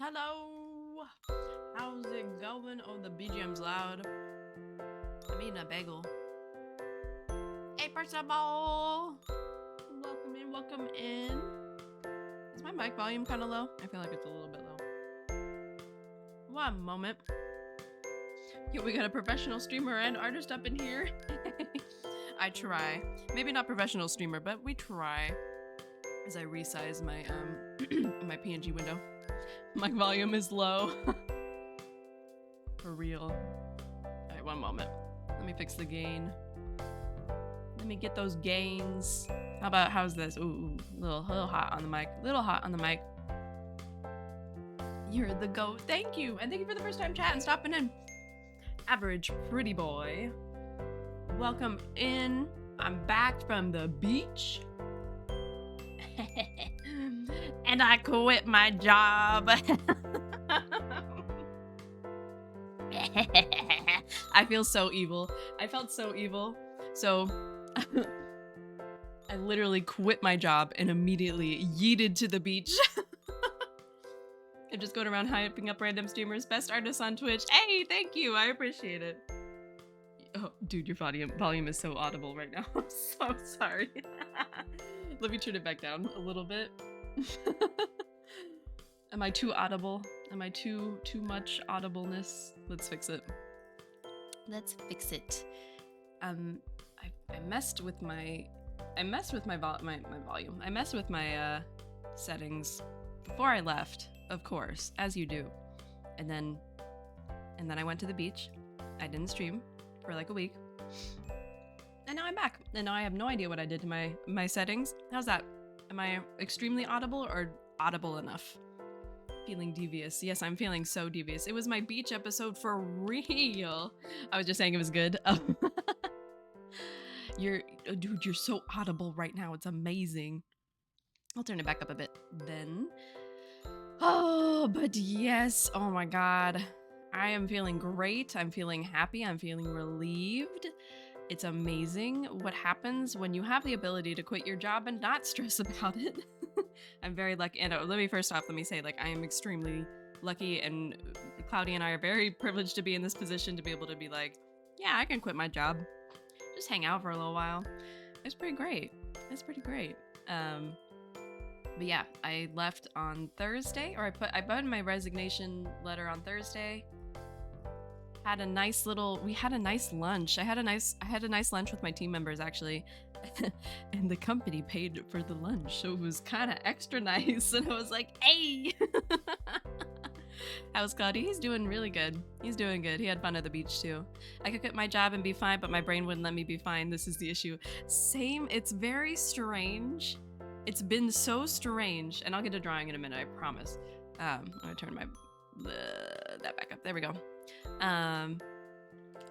Hello! How's it going? Oh, the BGM's loud. I'm eating a bagel. Hey, Percival! Welcome in, welcome in. Is my mic volume kind of low? I feel like it's a little bit low. One moment. Yeah, we got a professional streamer and artist up in here. I try. Maybe not professional streamer, but we try. As I resize my my PNG window. My volume is low. For real. Alright, one moment. Let me fix the gain. Let me get those gains. How's this? Ooh, little hot on the mic. Little hot on the mic. You're the GOAT. Thank you. And thank you for the first time chat and stopping in. Average pretty boy. Welcome in. I'm back from the beach. And I quit my job. I feel so evil. I felt so evil. So I literally quit my job and immediately yeeted to the beach. I'm just going around hyping up random streamers. Best artists on Twitch. Hey, thank you. I appreciate it. Oh, dude, your volume is so audible right now. I'm so sorry. Let me turn it back down a little bit. Am I too audible? Am I too much audibleness? Let's fix it. Let's fix it. I messed with my volume. I messed with my settings before I left, of course, as you do. And then I went to the beach. I didn't stream for like a week. And now I'm back. And now I have no idea what I did to my settings. How's that? Am I extremely audible or audible enough? Feeling devious. Yes, I'm feeling so devious. It was my beach episode for real. I was just saying it was good. Dude, you're so audible right now. It's amazing. I'll turn it back up a bit then. Oh, but yes. Oh my God. I am feeling great. I'm feeling happy. I'm feeling relieved. It's amazing what happens when you have the ability to quit your job and not stress about it. I'm very lucky. And let me say, like, I am extremely lucky, and Cloudy and I are very privileged to be in this position to be able to be like, yeah, I can quit my job. Just hang out for a little while. It's pretty great. It's pretty great. But yeah, I left on Thursday, or I put in my resignation letter on Thursday. had a nice little, we had a nice lunch. I had a nice lunch with my team members actually. And the company paid for the lunch, so it was kind of extra nice. And I was like, hey. How's Cloudy? He's doing really good. He's doing good. He had fun at the beach too. I could quit my job and be fine, but my brain wouldn't let me be fine. This is the issue. Same. It's very strange. It's been so strange. And I'll get to drawing in a minute, I promise. I'm gonna turn my that back up. There we go.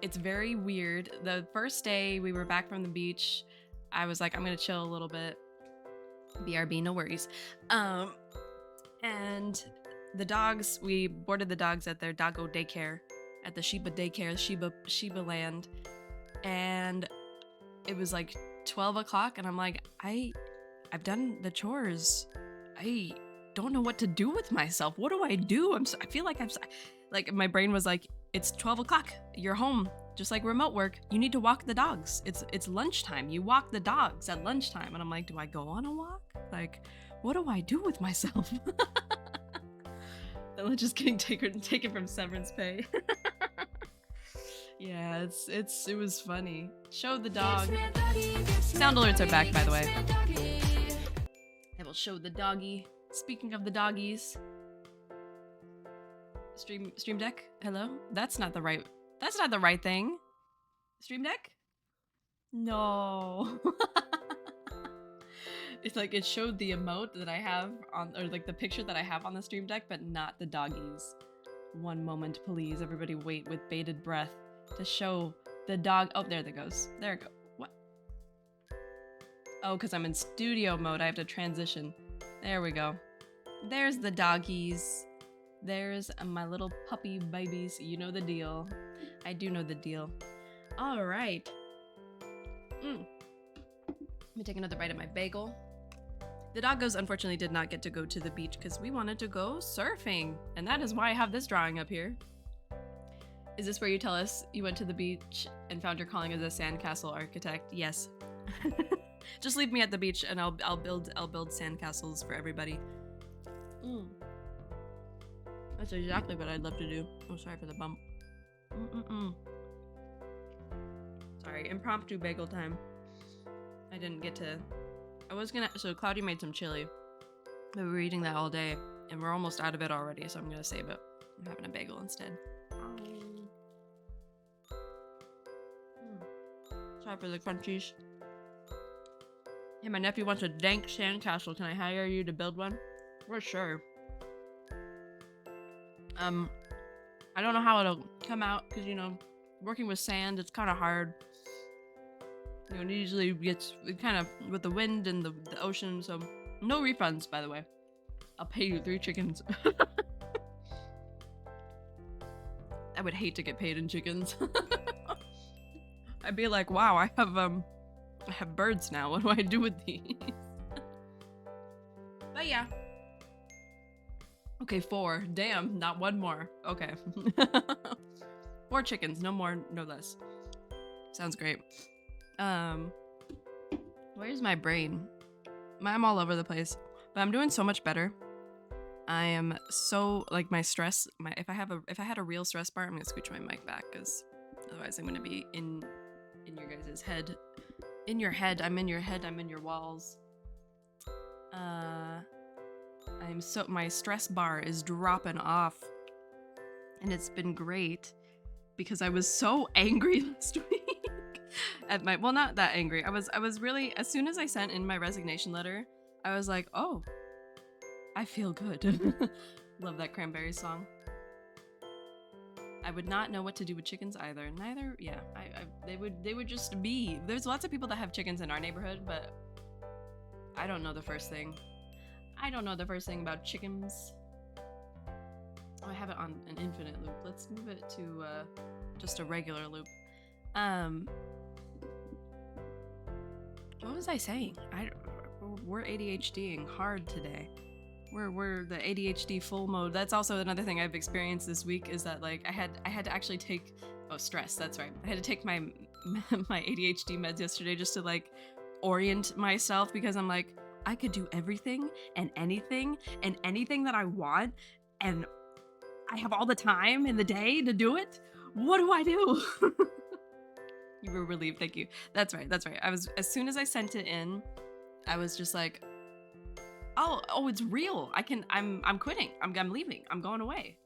It's very weird. The first day we were back from the beach, I was like, I'm gonna chill a little bit. BRB, no worries. And the dogs, we boarded the dogs at their doggo daycare, at the Shiba daycare, Shiba land. And it was like 12 o'clock and I'm like, I've done the chores. I don't know what to do with myself. What do I do? I feel like like my brain was like, it's 12 o'clock. You're home. Just like remote work, you need to walk the dogs. It's lunchtime. You walk the dogs at lunchtime. And I'm like, do I go on a walk? Like, what do I do with myself? I'm just getting taken from severance pay. Yeah, it was funny. Show the dog. Sound alerts are back, by the way. I will show the doggy. Speaking of the doggies. Stream Deck? Hello? That's not the right thing. Stream Deck? No. It's like it showed the emote that I have on, or like the picture that I have on the Stream Deck, but not the doggies. One moment, please. Everybody wait with bated breath to show the dog. Oh, there it goes. There it goes. What? Oh, because I'm in studio mode. I have to transition. There we go. There's the doggies. There's my little puppy babies. You know the deal. I do know the deal. All right. Let me take another bite of my bagel. The doggos unfortunately did not get to go to the beach because we wanted to go surfing. And that is why I have this drawing up here. Is this where you tell us you went to the beach and found your calling as a sandcastle architect? Yes. Just leave me at the beach and I'll build sandcastles for everybody. That's exactly what I'd love to do. Oh, sorry for the bump. Sorry, impromptu bagel time. I didn't get to... So Cloudy made some chili. But we were eating that all day. And we're almost out of it already, so I'm gonna save it. I'm having a bagel instead. Sorry for the crunchies. Hey, my nephew wants a dank sandcastle. Can I hire you to build one? For sure. I don't know how it'll come out, because, you know, working with sand, it's kind of hard. You know, it usually gets kind of with the wind and the ocean, so no refunds, by the way. I'll pay you 3 chickens. I would hate to get paid in chickens. I'd be like, wow, I have birds now. What do I do with these? But yeah. Okay, 4. Damn, not 1 more. Okay. 4 chickens, no more, no less. Sounds great. Where's my brain? I'm all over the place, but I'm doing so much better. I am so, like, my stress, if I had a real stress bar, I'm gonna scooch my mic back, because otherwise I'm gonna be in your guys' head. In your head, I'm in your head, I'm in your walls. My stress bar is dropping off, and it's been great, because I was so angry last week. Well, not that angry. I was really, as soon as I sent in my resignation letter, I was like, oh, I feel good. Love that Cranberry song. I would not know what to do with chickens either. Neither, yeah, they would just be. There's lots of people that have chickens in our neighborhood, but I don't know the first thing. I don't know the first thing about chickens. Oh, I have it on an infinite loop. Let's move it to just a regular loop. What was I saying? We're ADHDing hard today. We're the ADHD full mode. That's also another thing I've experienced this week, is that, like, I had to actually take, stress, that's right. I had to take my ADHD meds yesterday just to, like, orient myself, because I'm like, I could do everything and anything that I want, and I have all the time in the day to do it. What do I do? You were relieved. Thank you. That's right. That's right. As soon as I sent it in, I was just like, oh, it's real. I'm quitting. I'm leaving. I'm going away.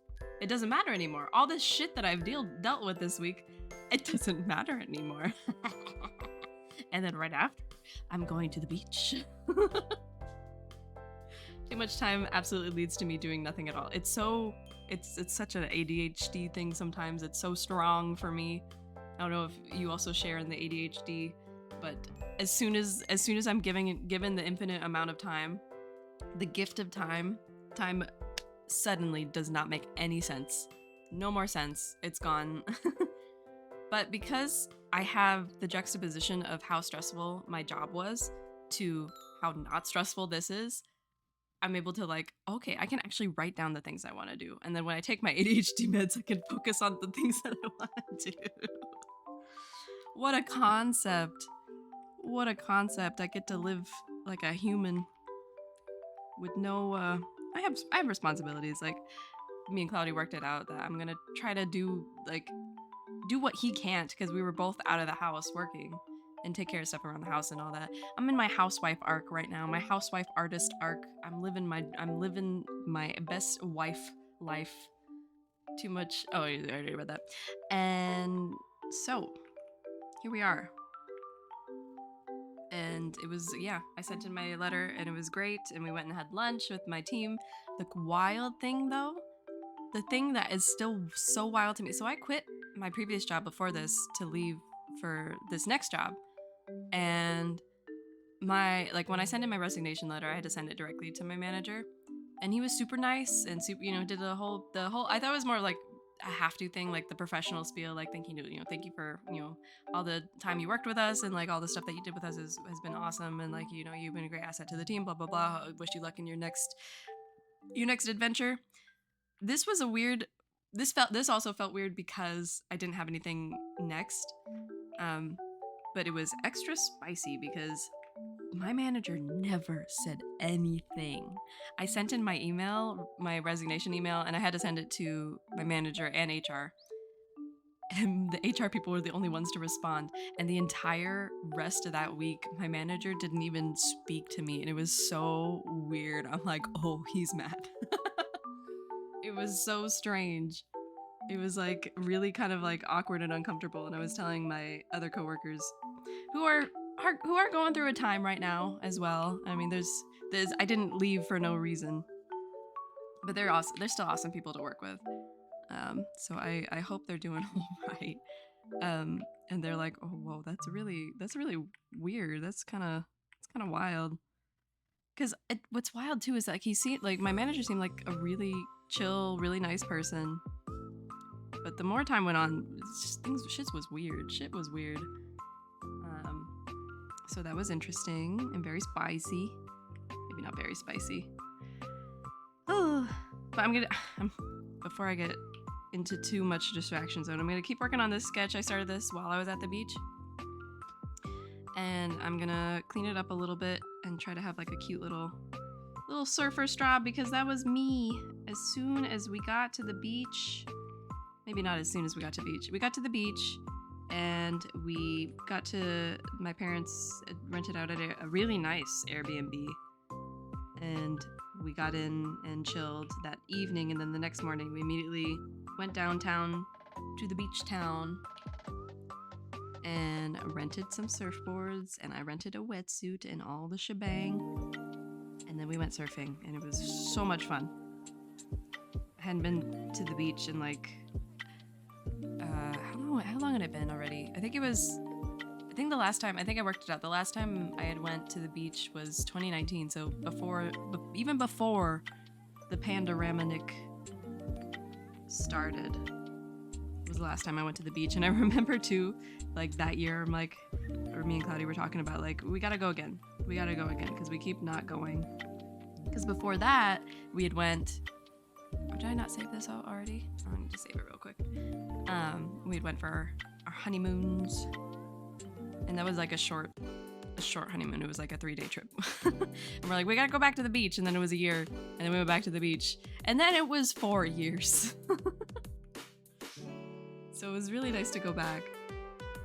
It doesn't matter anymore. All this shit that I've dealt with this week, it doesn't matter anymore. And then right after, I'm going to the beach. Too much time absolutely leads to me doing nothing at all. It's such an ADHD thing sometimes. It's so strong for me. I don't know if you also share in the ADHD, but as soon as I'm given the infinite amount of time, the gift of time suddenly does not make any sense. No more sense. It's gone. But because I have the juxtaposition of how stressful my job was to how not stressful this is, I'm able to like, okay, I can actually write down the things I want to do. And then when I take my ADHD meds, I can focus on the things that I want to do. What a concept. What a concept. I get to live like a human with no, I have responsibilities. Like, me and Cloudy worked it out that I'm gonna try to do what he can't, because we were both out of the house working, and take care of stuff around the house and all that. I'm in my housewife arc right now, my housewife artist arc. I'm living my best wife life. Too much. Oh, I already read that. And so here we are. And it was, yeah, I sent in my letter and it was great. And we went and had lunch with my team. The wild thing though, the thing that is still so wild to me. So I quit my previous job before this to leave for this next job. And when I sent in my resignation letter, I had to send it directly to my manager, and he was super nice and super, did the whole, I thought it was more like a have to thing, like the professional spiel, like thank you for, all the time you worked with us, and like all the stuff that you did with us has been awesome. And like, you've been a great asset to the team, blah, blah, blah. I wish you luck in your next adventure. This was this also felt weird because I didn't have anything next. But it was extra spicy because my manager never said anything. I sent in my resignation email, and I had to send it to my manager and HR. And the HR people were the only ones to respond. And the entire rest of that week, my manager didn't even speak to me. And it was so weird. I'm like, oh, he's mad. It was so strange. It was like really kind of like awkward and uncomfortable. And I was telling my other coworkers who are going through a time right now as well. I mean, there's I didn't leave for no reason, but they're awesome. They're still awesome people to work with. So I hope they're doing all right. And they're like, oh, whoa, that's really weird. It's kind of wild. Because what's wild too is like my manager seemed like a really chill, really nice person. But the more time went on, shit was weird. So that was interesting and very spicy. Maybe not very spicy. Oh, but before I get into too much distraction zone, I'm gonna keep working on this sketch. I started this while I was at the beach, and I'm gonna clean it up a little bit and try to have like a cute little surfer straw, because that was me as soon as we got to the beach. Maybe not as soon as we got to the beach. We got to the beach, and we got to my parents rented out at a really nice Airbnb, and we got in and chilled that evening. And then the next morning we immediately went downtown to the beach town and rented some surfboards, and I rented a wetsuit and all the shebang, and then we went surfing, and it was so much fun. I hadn't been to the beach in like how long had it been already? I think the last time, I worked it out. The last time I had went to the beach was 2019. So even before the Pandoramic started, was the last time I went to the beach. And I remember too, like that year, I'm like, or me and Cloudy were talking about like, we gotta go again. Because we keep not going. Because before that, we had went, did I not save this out already? I need to save it real quick. We went for our honeymoons, and that was like a short honeymoon. It was like a 3-day trip. And we're like, we gotta go back to the beach, and then it was a year, and then we went back to the beach, and then it was 4 years. So it was really nice to go back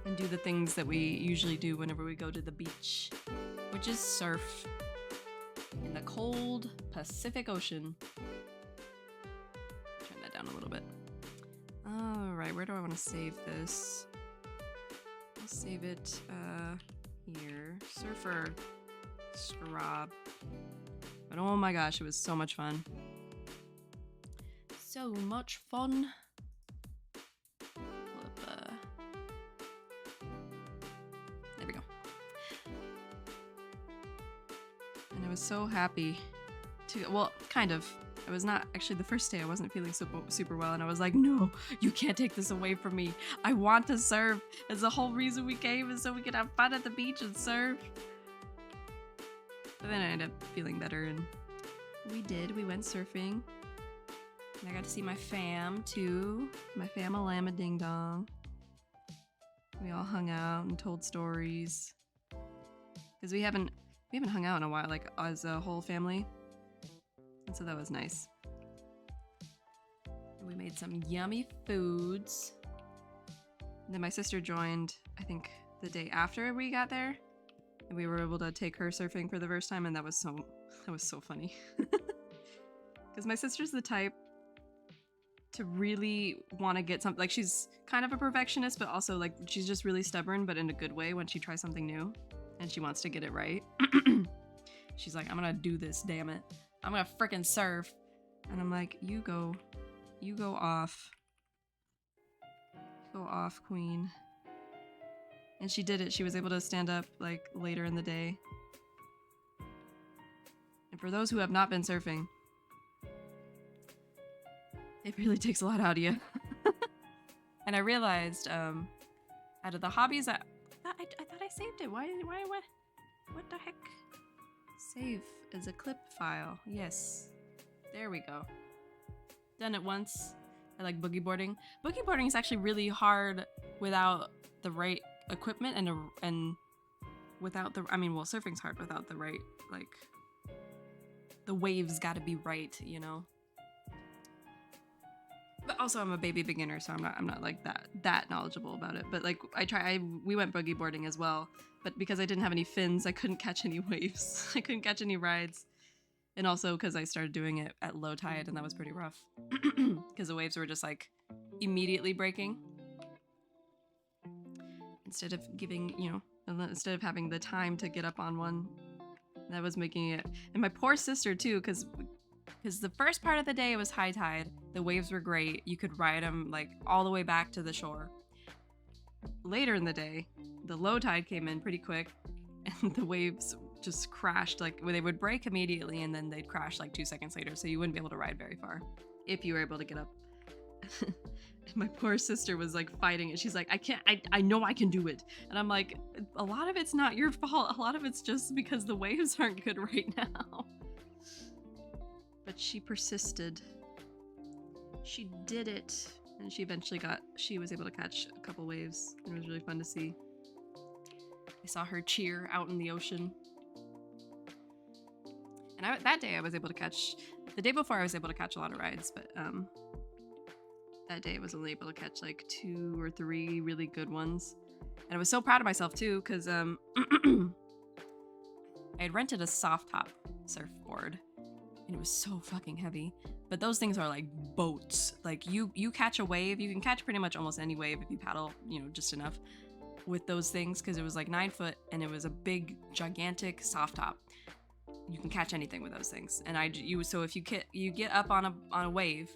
and do the things that we usually do whenever we go to the beach, which is surf in the cold Pacific Ocean. Turn that down a little bit. All right, where do I want to save this? I'll save it here. Surfer Scrub. But oh my gosh, it was so much fun. So much fun. There we go. And I was so happy to, well, kind of. I was not, actually the first day I wasn't feeling super well, and I was like, no, you can't take this away from me. I want to surf. It's the whole reason we came, is so we could have fun at the beach and surf. But then I ended up feeling better, and we did. We went surfing. And I got to see my fam, too. My fam-a-llama ding-dong. We all hung out and told stories. Because we haven't hung out in a while, like, as a whole family. And so that was nice. And we made some yummy foods. And then my sister joined, I think, the day after we got there. And we were able to take her surfing for the first time, and that was so funny. Because my sister's the type to really want to get something, like, she's kind of a perfectionist, but also, like, she's just really stubborn, but in a good way when she tries something new. And she wants to get it right. She's like, I'm gonna do this, damn it. I'm gonna frickin' surf. And I'm like, you go off. Go off, queen. And she did it. She was able to stand up, like, later in the day. And for those who have not been surfing, it really takes a lot out of you. And I realized, out of the hobbies I thought I saved it. Why, what the heck? Save as a clip file. Yes. There we go. Done it once. I like boogie boarding. Boogie boarding is actually really hard without the right equipment and without the, I mean, well, surfing's hard without the right, like, the waves gotta be right, you know? But also I'm a baby beginner, so I'm not like that knowledgeable about it. But like we went boogie boarding as well, but because I didn't have any fins, I couldn't catch any waves. I couldn't catch any rides. And also because I started doing it at low tide, and that was pretty rough. Because the waves were just like immediately breaking. Instead of giving, you know, instead of having the time to get up on one, that was making it. And my poor sister too, because the first part of the day it was high tide. The waves were great. You could ride them like all the way back to the shore. Later in the day, the low tide came in pretty quick, and the waves just crashed. Like, they would break immediately, and then they'd crash like 2 seconds later, so you wouldn't be able to ride very far if you were able to get up. And my poor sister was like fighting it. She's like, I know I can do it. And I'm like, a lot of it's not your fault. A lot of it's just because the waves aren't good right now. But she persisted. She did it. And she eventually she was able to catch a couple waves. It was really fun to see. I saw her cheer out in the ocean. And that day I was able to catch, the day before I was able to catch a lot of rides, but that day I was only able to catch like 2 or 3 really good ones. And I was so proud of myself too, because I had rented a soft top surfboard, and it was so fucking heavy. But those things are like boats. Like, you catch a wave, you can catch pretty much almost any wave if you paddle, you know, just enough with those things, because it was like 9 foot and it was a big, gigantic soft top. You can catch anything with those things. And so if you get up on a wave,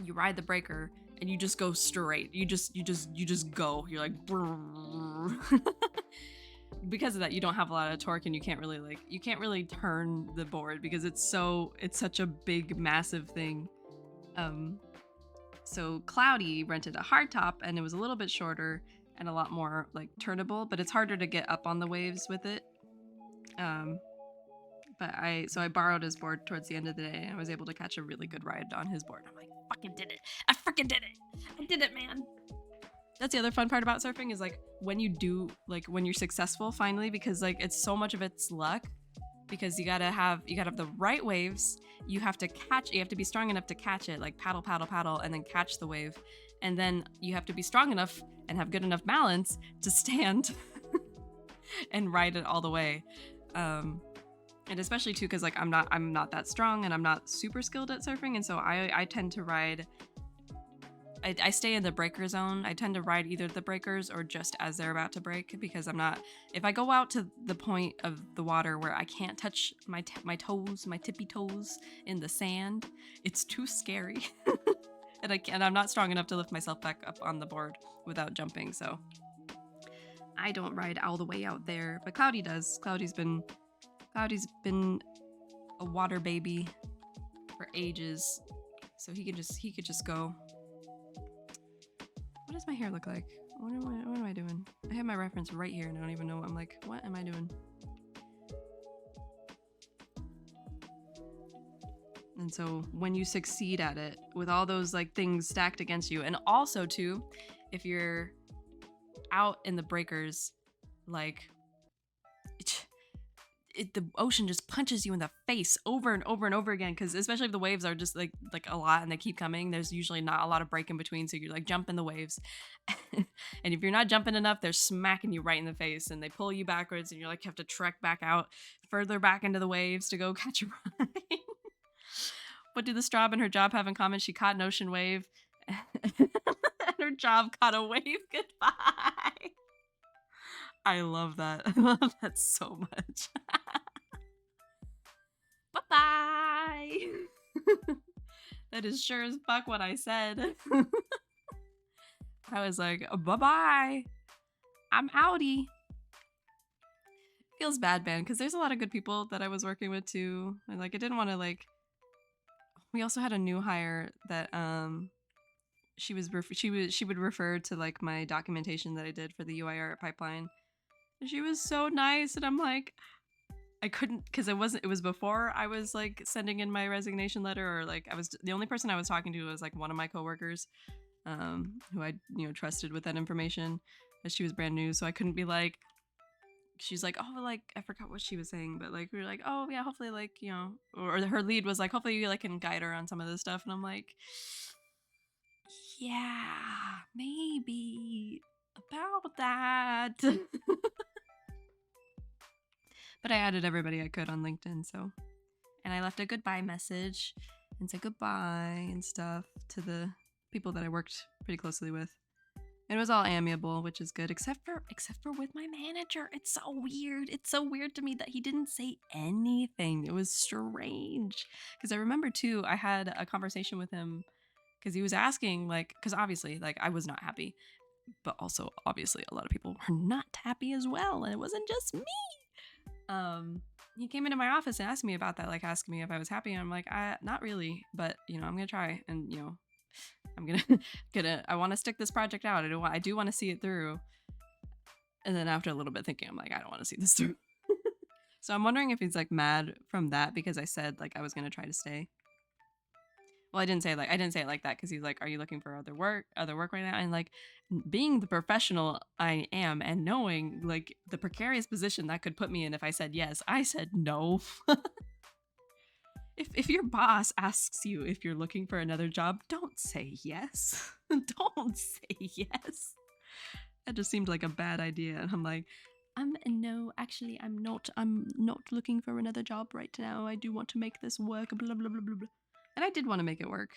you ride the breaker and you just go straight. You just go. You're like because of that, you don't have a lot of torque, and you can't really turn the board because it's such a big, massive thing. So Cloudy rented a hard top, and it was a little bit shorter and a lot more like turnable, but it's harder to get up on the waves with it. But I borrowed his board towards the end of the day, and I was able to catch a really good ride on his board. I'm like, fucking did it. I freaking did it. I did it, man. That's the other fun part about surfing, is like when you're successful finally, because like it's so much of it's luck, because you gotta have the right waves. You have to be strong enough to catch it, like paddle, and then catch the wave. And then you have to be strong enough and have good enough balance to stand and ride it all the way. And especially too, because like I'm not that strong and I'm not super skilled at surfing, and so I tend to ride. I stay in the breaker zone. I tend to ride either the breakers or just as they're about to break, because I'm not. If I go out to the point of the water where I can't touch my toes, my tippy toes in the sand, it's too scary, and I'm not strong enough to lift myself back up on the board without jumping. So I don't ride all the way out there, but Cloudy does. Cloudy's been a water baby for ages, so he could just go. What does my hair look like? What am I doing? I have my reference right here and I don't even know. I'm like, what am I doing? And so when you succeed at it with all those like things stacked against you, and also too, if you're out in the breakers, like the ocean just punches you in the face over and over and over again, because especially if the waves are just like a lot and they keep coming, there's usually not a lot of break in between, so you're like jumping the waves. And if you're not jumping enough, they're smacking you right in the face and they pull you backwards, and you're like, you have to trek back out further back into the waves to go catch a ride. What do the Straub and her job have in common? She caught an ocean wave and her job caught a wave goodbye. I love that. I love that so much. Bye-bye. That is sure as fuck what I said. I was like, bye-bye. I'm outie. Feels bad, man, because there's a lot of good people that I was working with too. And like, I didn't want to like. We also had a new hire that she would refer to like my documentation that I did for the UIR pipeline. And she was so nice, and I'm like, I couldn't, because it was before I was like sending in my resignation letter, or like the only person I was talking to was like one of my coworkers, who I trusted with that information, as she was brand new, so I couldn't be like, she's like, oh, like I forgot what she was saying, but like we were like, oh yeah, hopefully like or her lead was like, hopefully you like can guide her on some of this stuff, and I'm like, yeah, maybe about that. But I added everybody I could on LinkedIn, so. And I left a goodbye message and said goodbye and stuff to the people that I worked pretty closely with. And it was all amiable, which is good, except for with my manager. It's so weird. It's so weird to me that he didn't say anything. It was strange. Because I remember, too, I had a conversation with him because he was asking, like, because obviously, like, I was not happy. But also, obviously, a lot of people were not happy as well. And it wasn't just me. He came into my office and asked me about that, like asking me if I was happy, and I'm like, not really, but I'm gonna try, and I'm gonna I want to stick this project out. I do want to see it through. And then after a little bit thinking, I'm like, I don't want to see this through. So I'm wondering if he's like mad from that because I said like I was gonna try to stay. Well, I didn't say it like that, because he's like, are you looking for other work right now? And like, being the professional I am and knowing like the precarious position that could put me in if I said yes, I said no. If your boss asks you if you're looking for another job, don't say yes. Don't say yes. That just seemed like a bad idea. And I'm like, no, actually, I'm not looking for another job right now. I do want to make this work, blah, blah, blah, blah, blah. And I did want to make it work,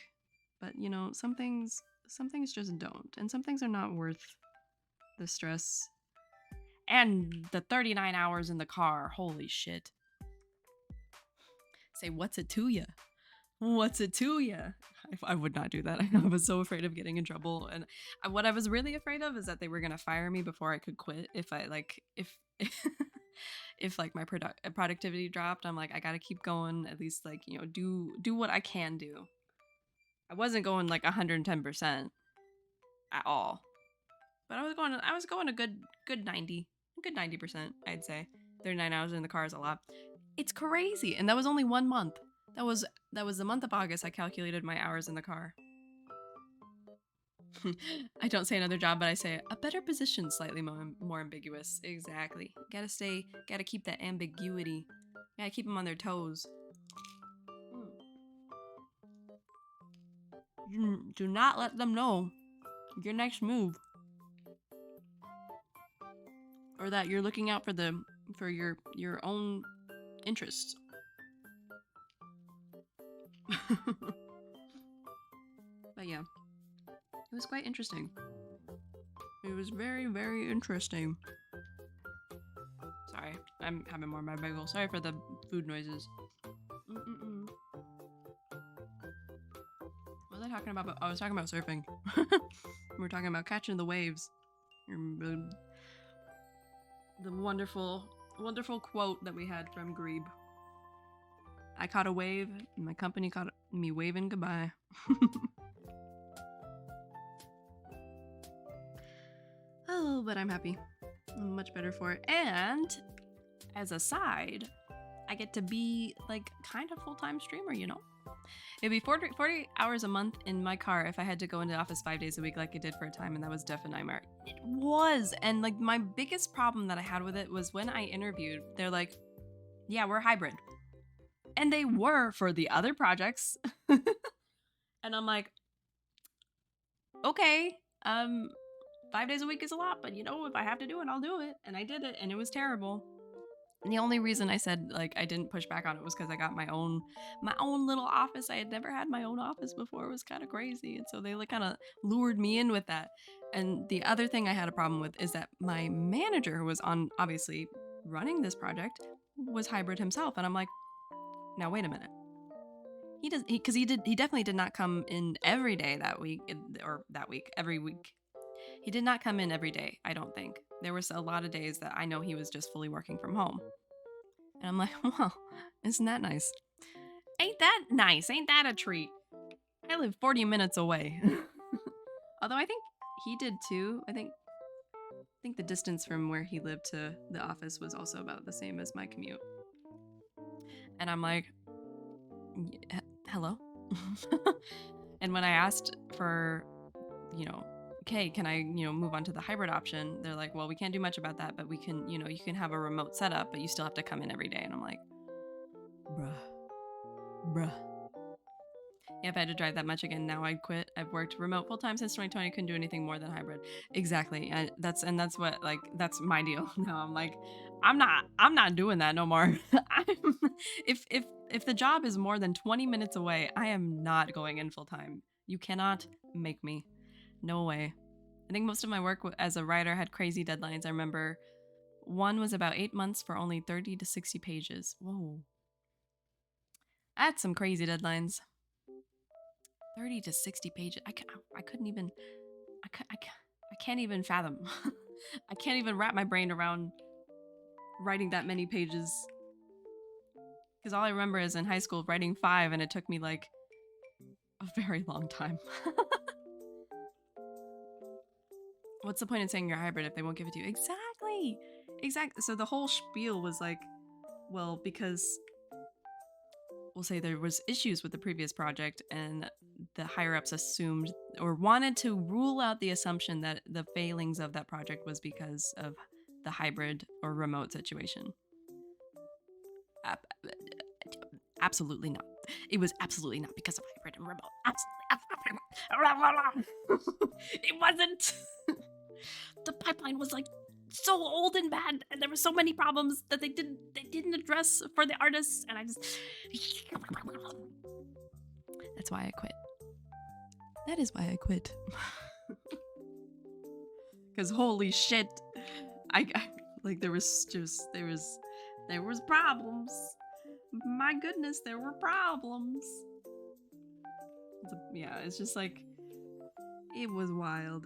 but some things just don't, and some things are not worth the stress and the 39 hours in the car. Holy shit. Say, what's it to ya? What's it to ya? I would not do that. I was so afraid of getting in trouble, and what I was really afraid of is that they were gonna fire me before I could quit if if like my productivity dropped. I'm like, I gotta keep going, at least like do what I can do. I wasn't going like 110% at all, but I was going a good 90%, I'd say. 39 hours in the car is a lot. It's crazy, and that was only 1 month. That was the month of August. I calculated my hours in the car. I don't say another job, but I say a better position, slightly more ambiguous. Exactly. Gotta keep that ambiguity. Gotta keep them on their toes. Do not let them know your next move, or that you're looking out for your own interests. But yeah, it was quite interesting. It was very, very interesting. Sorry, I'm having more of my bagel. Sorry for the food noises. What was I talking about? I was talking about surfing. We were talking about catching the waves. The wonderful, wonderful quote that we had from Grebe. I caught a wave, and my company caught me waving goodbye. Oh, but I'm happy. I'm much better for it. And as a side, I get to be like kind of full-time streamer, you know? It'd be 40 hours a month in my car if I had to go into the office 5 days a week like I did for a time, and that was definitely a nightmare. It was! And like my biggest problem that I had with it was when I interviewed, they're like, yeah, we're hybrid. And they were for the other projects. And I'm like, okay, 5 days a week is a lot, but you know, if I have to do it, I'll do it. And I did it, and it was terrible. And the only reason I said like I didn't push back on it was because I got my own little office. I had never had my own office before. It was kind of crazy, and so they like kind of lured me in with that. And the other thing I had a problem with is that my manager, who was on obviously running this project, was hybrid himself, and I'm like, now wait a minute. He definitely did not come in every day every week. He did not come in every day, I don't think. There was a lot of days that I know he was just fully working from home. And I'm like, well, isn't that nice? Ain't that nice? Ain't that a treat? I live 40 minutes away. Although I think he did too. I think the distance from where he lived to the office was also about the same as my commute. And I'm like, hello? And when I asked for, okay, can I, move on to the hybrid option? They're like, well, we can't do much about that, but we can, you can have a remote setup, but you still have to come in every day. And I'm like, bruh. Yeah, if I had to drive that much again, now I'd quit. I've worked remote full time since 2020. Couldn't do anything more than hybrid. Exactly. And that's what, like, that's my deal. Now I'm like, I'm not doing that no more. If the job is more than 20 minutes away, I am not going in full time. You cannot make me. No way. I think most of my work as a writer had crazy deadlines. I remember one was about 8 months for only 30 to 60 pages. Whoa. That's some crazy deadlines. 30 to 60 pages. I couldn't even, I can't even fathom. I can't even wrap my brain around writing that many pages. Because all I remember is in high school writing 5, and it took me like a very long time. What's the point in saying you're hybrid if they won't give it to you? Exactly. So the whole spiel was like, well, because we'll say there was issues with the previous project, and the higher-ups assumed or wanted to rule out the assumption that the failings of that project was because of the hybrid or remote situation. Absolutely not. It was absolutely not because of hybrid and remote. Absolutely. It wasn't. The pipeline was like so old and bad, and there were so many problems that they didn't address for the artists, and I just that's why I quit. That is why I quit. Because holy shit, I like there was problems. My goodness, there were problems. It's just like, it was wild.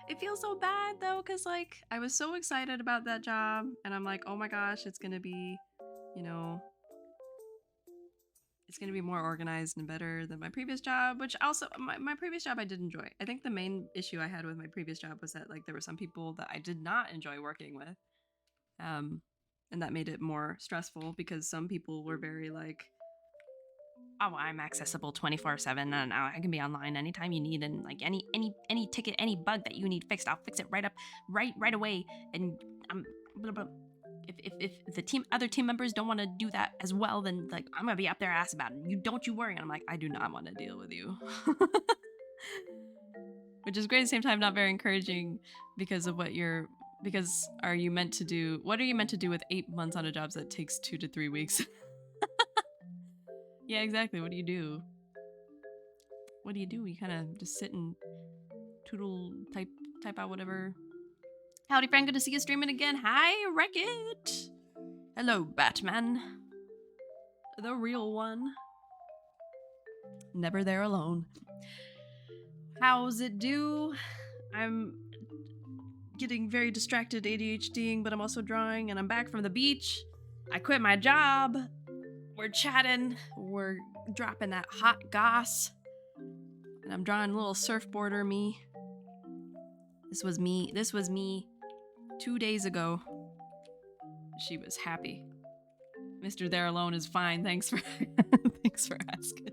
It feels so bad though, because like I was so excited about that job, and I'm like, oh my gosh, it's gonna be, it's gonna be more organized and better than my previous job, which also my previous job I did enjoy. I think the main issue I had with my previous job was that like there were some people that I did not enjoy working with, and that made it more stressful because some people were very like, oh, I'm accessible 24/7, and I can be online anytime you need, and like any ticket, any bug that you need fixed, I'll fix it right away. And blah, blah. If the other team members don't want to do that as well, then like I'm gonna be up their ass about it. Don't you worry. And I'm like, I do not want to deal with you. which is great at the same time, not very encouraging because of what are you meant to do? What are you meant to do with 8 months on a job that takes 2 to 3 weeks? Yeah, exactly. What do you do? What do you do? You kind of just sit and tootle, type out whatever. Howdy, Frank. Good to see you streaming again. Hi, Wreck-It. Hello, Batman. The real one. Never there alone. How's it do? I'm getting very distracted ADHDing, but I'm also drawing, and I'm back from the beach. I quit my job. We're chatting. We're dropping that hot goss. And I'm drawing a little surfboarder me. This was me 2 days ago. She was happy. Mr. There Alone is fine. Thanks for thanks for asking.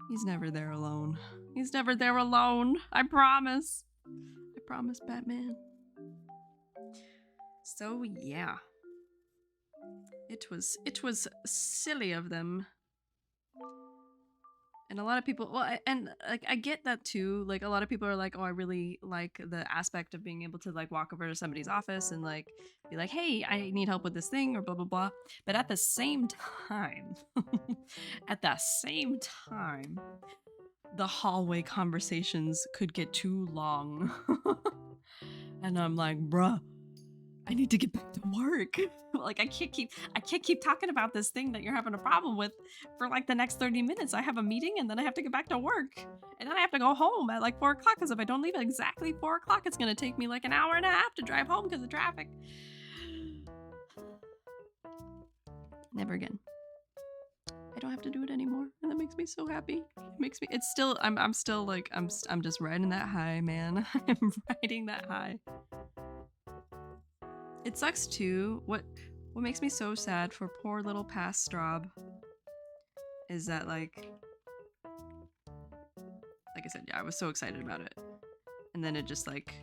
He's never there alone. He's never there alone. I promise. I promise, Batman. So yeah. It was silly of them. And a lot of people, I get that too. Like, a lot of people are like, oh, I really like the aspect of being able to like walk over to somebody's office and like be like, hey, I need help with this thing or blah, blah, blah. But at the same time, the hallway conversations could get too long. And I'm like, bruh, I need to get back to work. Like, I can't keep talking about this thing that you're having a problem with for like the next 30 minutes. I have a meeting and then I have to get back to work. And then I have to go home at like 4 o'clock because if I don't leave at exactly 4 o'clock, it's going to take me like an hour and a half to drive home because of traffic. Never again. I don't have to do it anymore. And that makes me so happy. It's still, I'm still like, I'm just riding that high, man. I'm riding that high. It sucks too. What makes me so sad for poor little past Straub is that like I said, yeah, I was so excited about it. And then it just like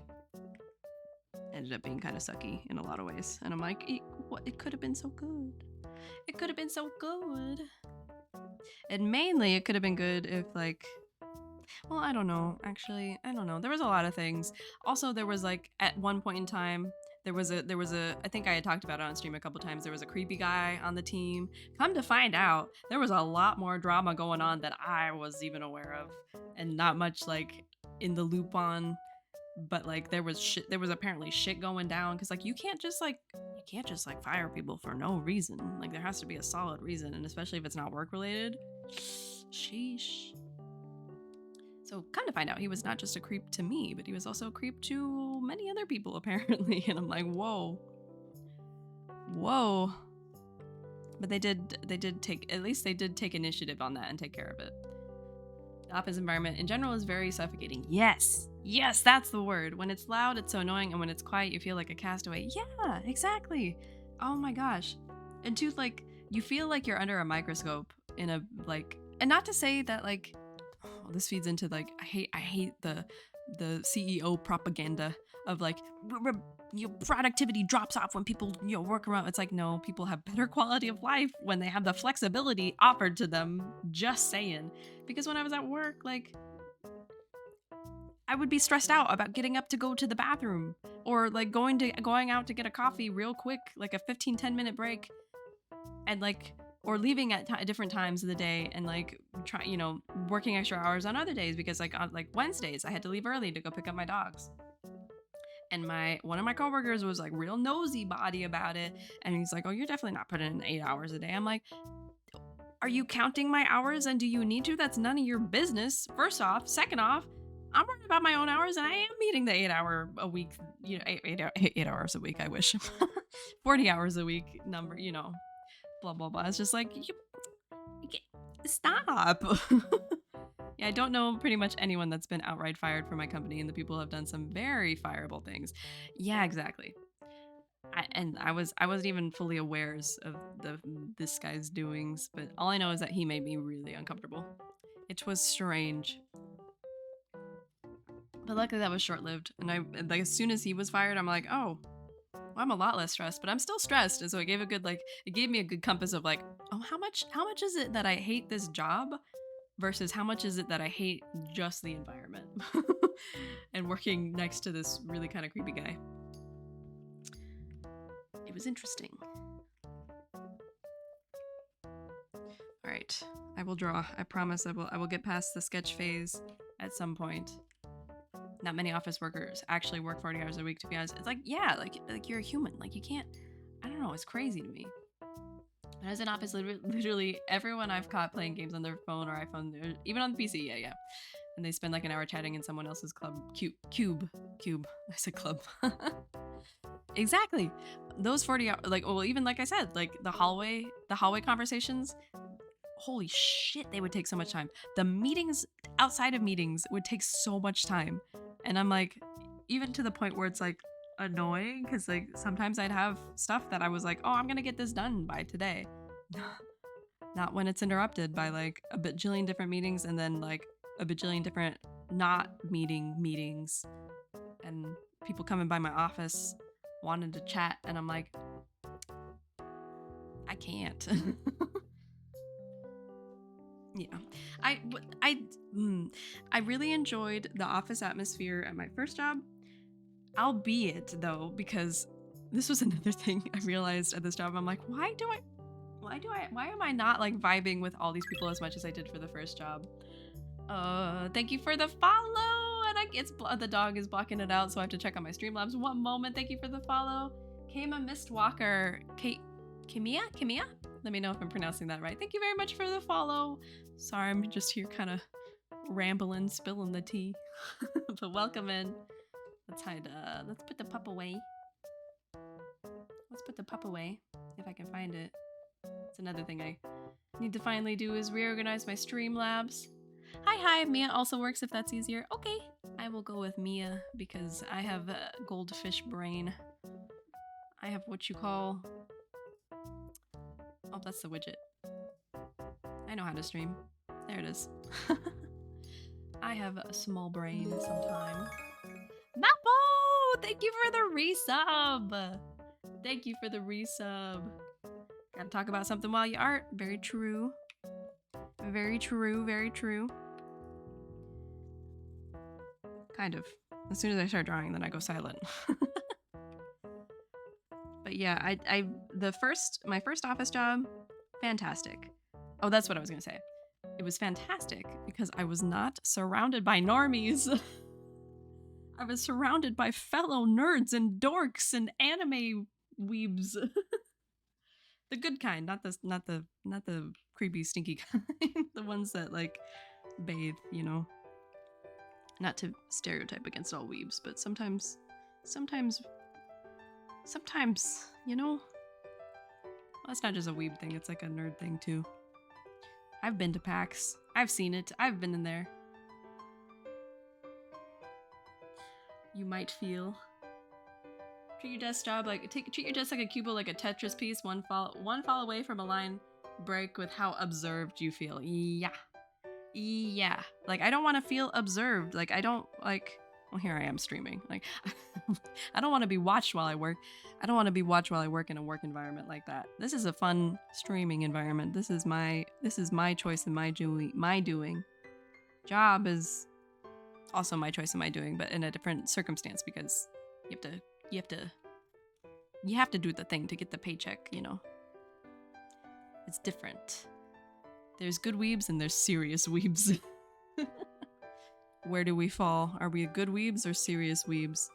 ended up being kind of sucky in a lot of ways. And I'm like, it could have been so good. It could have been so good. And mainly it could have been good if like, well, I don't know. Actually, I don't know. There was a lot of things. Also, there was like at one point in time, there was a I think I had talked about it on stream a couple times. There was a creepy guy on the team. Come to find out, there was a lot more drama going on that I was even aware of, and not much like in the loop on. But like there was apparently shit going down because like you can't just fire people for no reason. Like there has to be a solid reason, and especially if it's not work related. Sheesh. So come to find out, he was not just a creep to me, but he was also a creep to many other people, apparently. And I'm like, whoa. But they did take initiative on that and take care of it. The office environment in general is very suffocating. Yes, that's the word. When it's loud, it's so annoying. And when it's quiet, you feel like a castaway. Yeah, exactly. Oh my gosh. And too, like, you feel like you're under a microscope in a, like, and not to say that, like, this feeds into like I hate the CEO propaganda of like your productivity drops off when people work around. It's like, no, people have better quality of life when they have the flexibility offered to them. Just saying. Because when I was at work, like I would be stressed out about getting up to go to the bathroom or like going out to get a coffee real quick, like a 15-10 minute break, and like or leaving at different times of the day and like working extra hours on other days because like on like Wednesdays I had to leave early to go pick up my dogs. And one of my coworkers was like real nosy body about it, and he's like, oh, you're definitely not putting in 8 hours a day. I'm like, are you counting my hours, and do you need to? That's none of your business, first off. Second off, I'm worried about my own hours, and I am meeting the 8 hour a week, 8 hours a week, I wish. 40 hours a week number, blah blah blah. It's just like, stop. Yeah, I don't know pretty much anyone that's been outright fired from my company, and the people have done some very fireable things. Yeah, exactly. I wasn't even fully aware of this guy's doings, but all I know is that he made me really uncomfortable. It was strange. But luckily that was short-lived, and like as soon as he was fired, I'm like, oh, well, I'm a lot less stressed, but I'm still stressed. And so it gave me a good compass of like, oh, how much is it that I hate this job versus how much is it that I hate just the environment and working next to this really kind of creepy guy. It was interesting. All right, I will draw. I promise I will get past the sketch phase at some point. Not many office workers actually work 40 hours a week, to be honest. It's like, yeah, like you're a human. Like you can't, I don't know, it's crazy to me. When I was in office, literally everyone I've caught playing games on their phone or iPhone, or even on the PC, yeah. And they spend like an hour chatting in someone else's cube. I said club. Exactly. Those 40 hours, like, well, even like I said, like the hallway conversations, holy shit, they would take so much time. The meetings outside of meetings would take so much time. And I'm like, even to the point where it's like annoying, because like sometimes I'd have stuff that I was like, oh, I'm gonna get this done by today. Not when it's interrupted by like a bajillion different meetings and then like a bajillion different not meetings and people coming by my office wanted to chat, and I'm like, I can't. Yeah, I really enjoyed the office atmosphere at my first job, albeit though, because this was another thing I realized at this job. I'm like, why am I not like vibing with all these people as much as I did for the first job? Thank you for the follow, and the dog is blocking it out, so I have to check on my Streamlabs. One moment. Thank you for the follow, Kama Mistwalker, Kimia. Let me know if I'm pronouncing that right. Thank you very much for the follow. Sorry, I'm just here kind of rambling, spilling the tea. But welcome in. Let's put the pup away. Let's put the pup away, if I can find it. It's another thing I need to finally do is reorganize my Streamlabs. Hi, Mia also works if that's easier. Okay, I will go with Mia because I have a goldfish brain. I have what you call... Oh, that's the widget. I know how to stream. There it is. I have a small brain sometime. Mapo! Thank you for the resub! Thank you for the resub. Gotta talk about something while you art. Very true. Very true, very true. Kind of. As soon as I start drawing, then I go silent. But yeah, my first office job, fantastic. Oh, that's what I was gonna say. It was fantastic because I was not surrounded by normies. I was surrounded by fellow nerds and dorks and anime weebs. The good kind, not the creepy, stinky kind. The ones that like bathe, you know. Not to stereotype against all weebs, but sometimes, you know, well, that's not just a weeb thing, it's like a nerd thing too. I've been to PAX. I've seen it. I've been in there. You might feel. Treat your desk job like treat your desk like a cubo, like a Tetris piece. One fall away from a line break with how observed you feel. Yeah. Like I don't want to feel observed. Like I don't like. Well, here I am streaming. Like I don't want to be watched while I work. I don't want to be watched while I work in a work environment like that. This is a fun streaming environment. This is my choice and my doing. Job is also my choice and my doing, but in a different circumstance because you have to do the thing to get the paycheck, you know. It's different. There's good weebs and there's serious weebs. Where do we fall? Are we good weebs or serious weebs?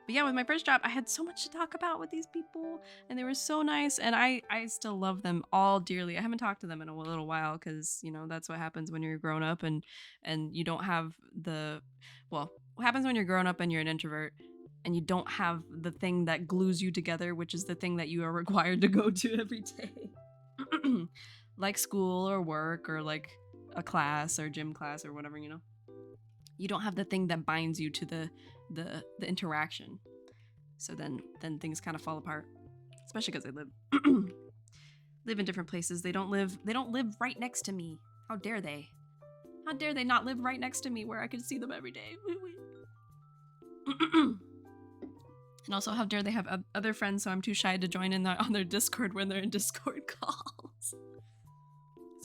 But yeah, with my first job, I had so much to talk about with these people, and they were so nice, and I still love them all dearly. I haven't talked to them in a little while because, you know, that's what happens when you're grown up and you don't have what happens when you're grown up and you're an introvert and you don't have the thing that glues you together, which is the thing that you are required to go to every day. Like school or work or like a class or gym class or whatever, you know. You don't have the thing that binds you to the interaction. So then things kind of fall apart, especially because they live in different places. They don't live right next to me. How dare they? How dare they not live right next to me where I can see them every day? And also, how dare they have other friends, so I'm too shy to join in on their Discord when they're in Discord calls.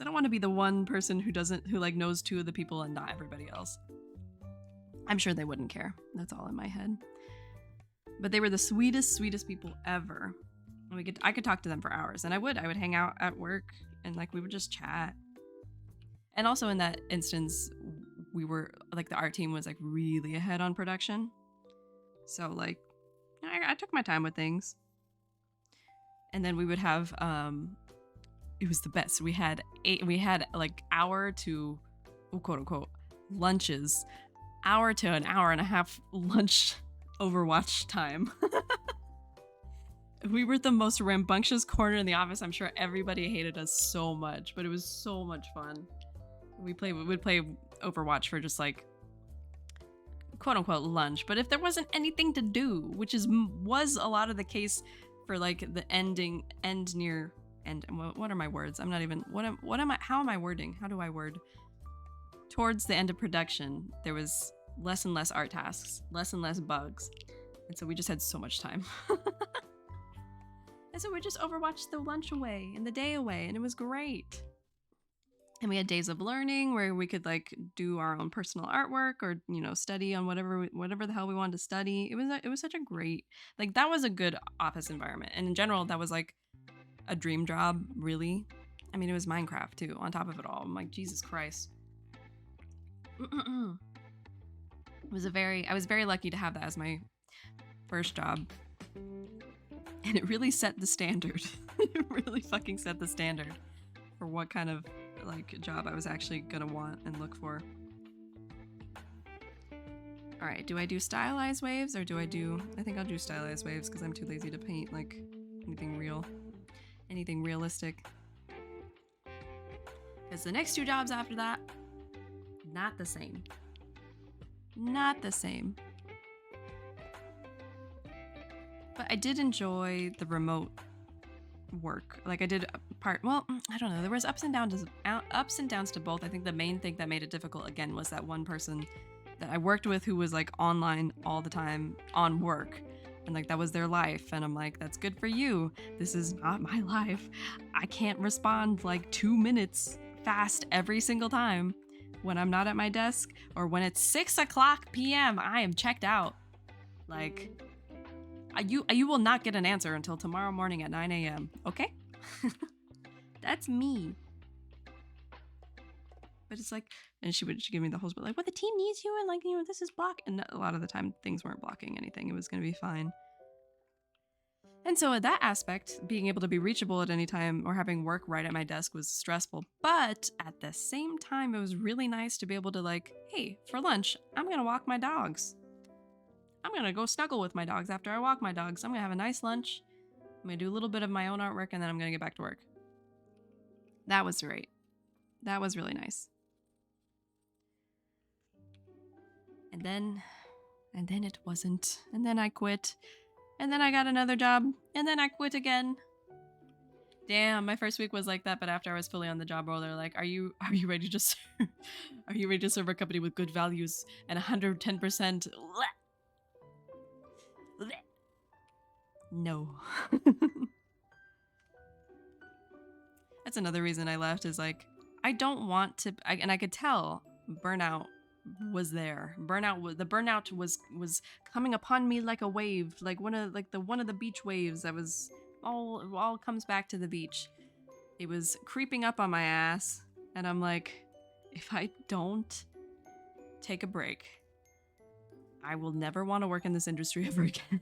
I don't want to be the one person who like knows two of the people and not everybody else. I'm sure they wouldn't care. That's all in my head. But they were the sweetest people ever. I could talk to them for hours, and I would hang out at work and like we would just chat. And also in that instance, we were like the art team was like really ahead on production. So like I took my time with things. And then we would have it was the best. We had like hour to quote unquote lunches, hour to an hour and a half lunch Overwatch time. We were the most rambunctious corner in the office. I'm sure everybody hated us so much, but it was so much fun. We would play Overwatch for just like quote unquote lunch, but if there wasn't anything to do, which was a lot of the case for like the what are my words? I'm not even how am I wording? How do I word? Towards the end of production, there was less and less art tasks, less and less bugs. And so we just had so much time. And so we just overwatched the lunch away and the day away, and it was great. And we had days of learning where we could like do our own personal artwork or, you know, study on whatever the hell we wanted to study. It was such a great, like that was a good office environment. And in general, that was like a dream job, really. I mean, it was Minecraft too, on top of it all. I'm like, Jesus Christ. I was very lucky to have that as my first job. And it really set the standard. It really fucking set the standard for what kind of like job I was actually gonna want and look for. All right, do I do stylized waves or I think I'll do stylized waves because I'm too lazy to paint like anything realistic. Because the next two jobs after that, not the same. But I did enjoy the remote work. Like I did I don't know. There was ups and downs to both. I think the main thing that made it difficult again was that one person that I worked with who was like online all the time on work. And like that was their life. And I'm like, that's good for you. This is not my life. I can't respond like 2 minutes fast every single time when I'm not at my desk or when it's 6:00 p.m. I am checked out. Like you will not get an answer until tomorrow morning at 9 a.m. Okay? That's me. But it's like, and she give me the whole, but like, well, the team needs you, and like, you know, this is block. And a lot of the time, things weren't blocking anything. It was gonna be fine. And so at that aspect, being able to be reachable at any time or having work right at my desk was stressful. But at the same time, it was really nice to be able to like, hey, for lunch, I'm gonna walk my dogs. I'm gonna go snuggle with my dogs after I walk my dogs. I'm gonna have a nice lunch. I'm gonna do a little bit of my own artwork, and then I'm gonna get back to work. That was great. That was really nice. And then it wasn't. And then I quit. And then I got another job. And then I quit again. Damn, my first week was like that, but after I was fully on the job role, they're like, are you ready to serve? Are you ready to serve a company with good values and 110%? No. That's another reason I left is like, I don't want to, and I could tell burnout was there. The burnout was coming upon me like a wave, like one of the beach waves that was all comes back to the beach. It was creeping up on my ass, and I'm like, if I don't take a break, I will never want to work in this industry ever again.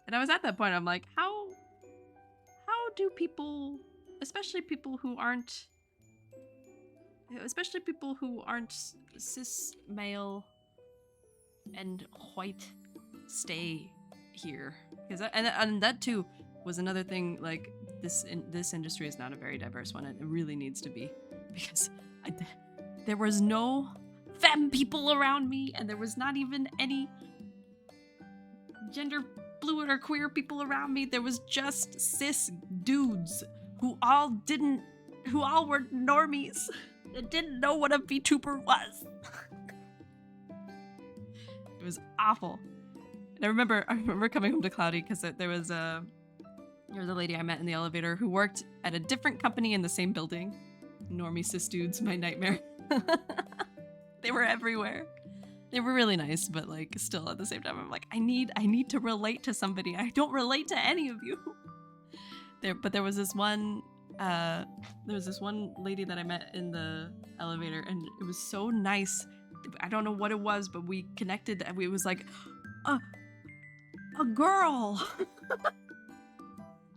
And I was at that point, I'm like, how do people, especially people who aren't cis male and white, stay here? Because and that too was another thing. Like this industry is not a very diverse one. It really needs to be, because there was no femme people around me, and there was not even any gender fluid or queer people around me. There was just cis dudes who all were normies that didn't know what a VTuber was. It was awful. And I remember coming home to Cloudy because there was There was a lady I met in the elevator who worked at a different company in the same building. Normie cis dudes, my nightmare. They were everywhere. They were really nice, but like still at the same time, I'm like, I need to relate to somebody. I don't relate to any of you. But there was this one lady that I met in the elevator, and it was so nice. I don't know what it was, but we connected. It was like a girl.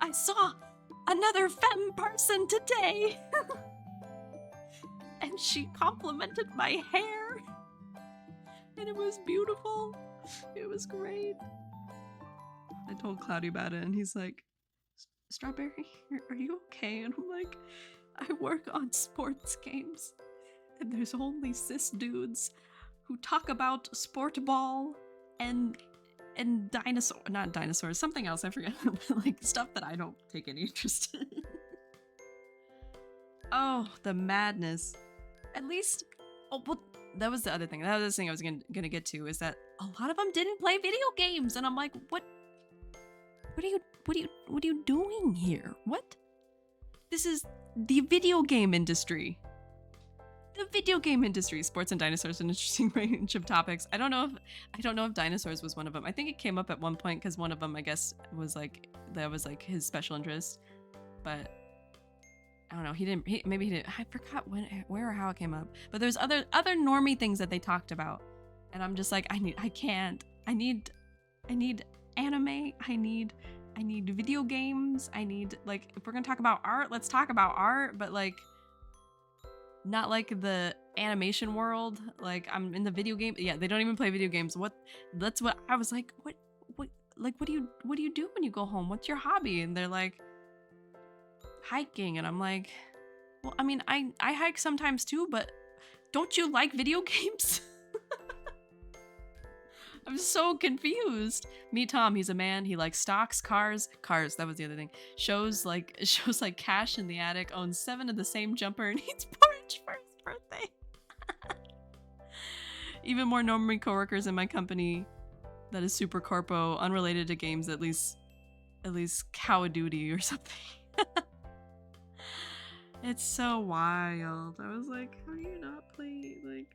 I saw another femme person today. And she complimented my hair. And it was beautiful. It was great. I told Cloudy about it, and he's like, Strawberry, are you okay? And I'm like, I work on sports games, and there's only cis dudes who talk about sport ball and not dinosaurs, something else, I forget. Like stuff that I don't take any interest in. Oh, the madness. At least, well, that was the other thing. That was the thing I was gonna get to, is that a lot of them didn't play video games, and I'm like, what are you doing here? What? This is the video game industry. The video game industry. Sports and dinosaurs, an interesting range of topics. I don't know if dinosaurs was one of them. I think it came up at one point because one of them, I guess, was like, that was like his special interest. But I don't know. Maybe he didn't. I forgot where or how it came up. But there's other normie things that they talked about, and I'm just like, I need anime. I need video games. I need, like, if we're gonna talk about art, let's talk about art, but like, not like the animation world. Like, I'm in the video game. Yeah, they don't even play video games. That's what I was like. What do you do when you go home? What's your hobby? And they're like, hiking. And I'm like, well, I mean, I hike sometimes too, but don't you like video games? I'm so confused. Meet Tom. He's a man. He likes stocks, cars. That was the other thing. Shows like cash in the attic. Owns 7 of the same jumper and eats porridge for his birthday. Even more normie coworkers in my company. That is super corpo, unrelated to games. At least Cow of Duty or something. It's so wild. I was like, how do you not play, like...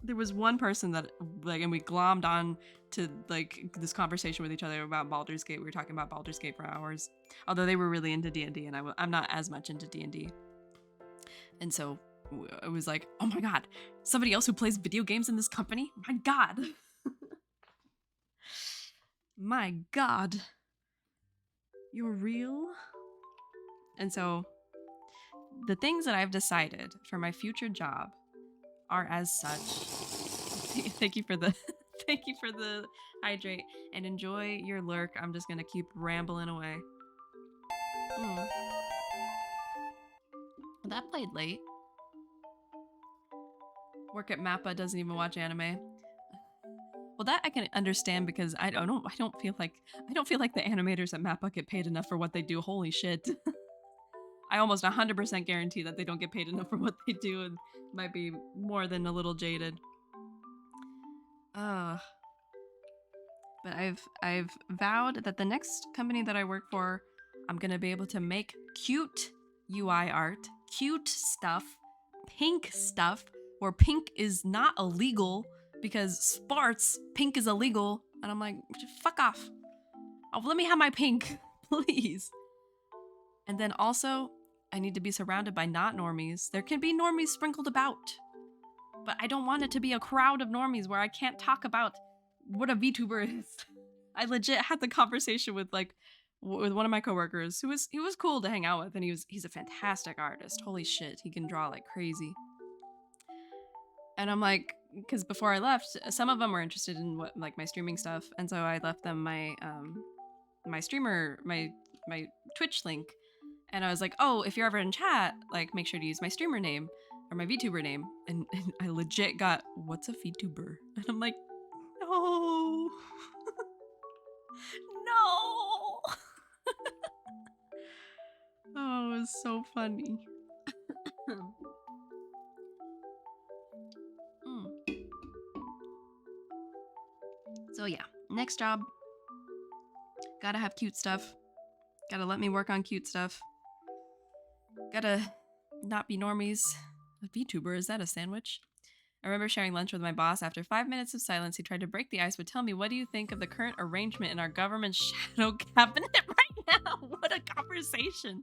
There was one person that, like, and we glommed on to, like, this conversation with each other about Baldur's Gate. We were talking about Baldur's Gate for hours. Although they were really into D&D, and I'm not as much into D&D. And so it was like, oh my god, somebody else who plays video games in this company? My god. My god. You're real? And so the things that I've decided for my future job are as such. Thank you for the hydrate and enjoy your lurk. I'm just gonna keep rambling away. That played late. Work at Mappa, doesn't even watch anime. Well, that I can understand because I don't feel like the animators at Mappa get paid enough for what they do. Holy shit. I almost 100% guarantee that they don't get paid enough for what they do and might be more than a little jaded. But I've vowed that the next company that I work for, I'm gonna be able to make cute UI art, cute stuff, pink stuff, where pink is not illegal because sports, pink is illegal. And I'm like, fuck off. Oh, let me have my pink, please. And then also, I need to be surrounded by not normies. There can be normies sprinkled about, but I don't want it to be a crowd of normies where I can't talk about what a VTuber is. I legit had the conversation with one of my coworkers he was cool to hang out with, and he's a fantastic artist. Holy shit, he can draw like crazy. And I'm like, because before I left, some of them were interested in what, like, my streaming stuff, and so I left them my Twitch link. And I was like, oh, if you're ever in chat, like, make sure to use my streamer name or my VTuber name. And I legit got, what's a VTuber? And I'm like, no. No. Oh, it was so funny. So yeah, next job. Gotta have cute stuff. Gotta let me work on cute stuff. Gotta not be normies. A VTuber, is that a sandwich? I remember sharing lunch with my boss. After 5 minutes of silence, he tried to break the ice, but tell me, what do you think of the current arrangement in our government shadow cabinet right now? What a conversation.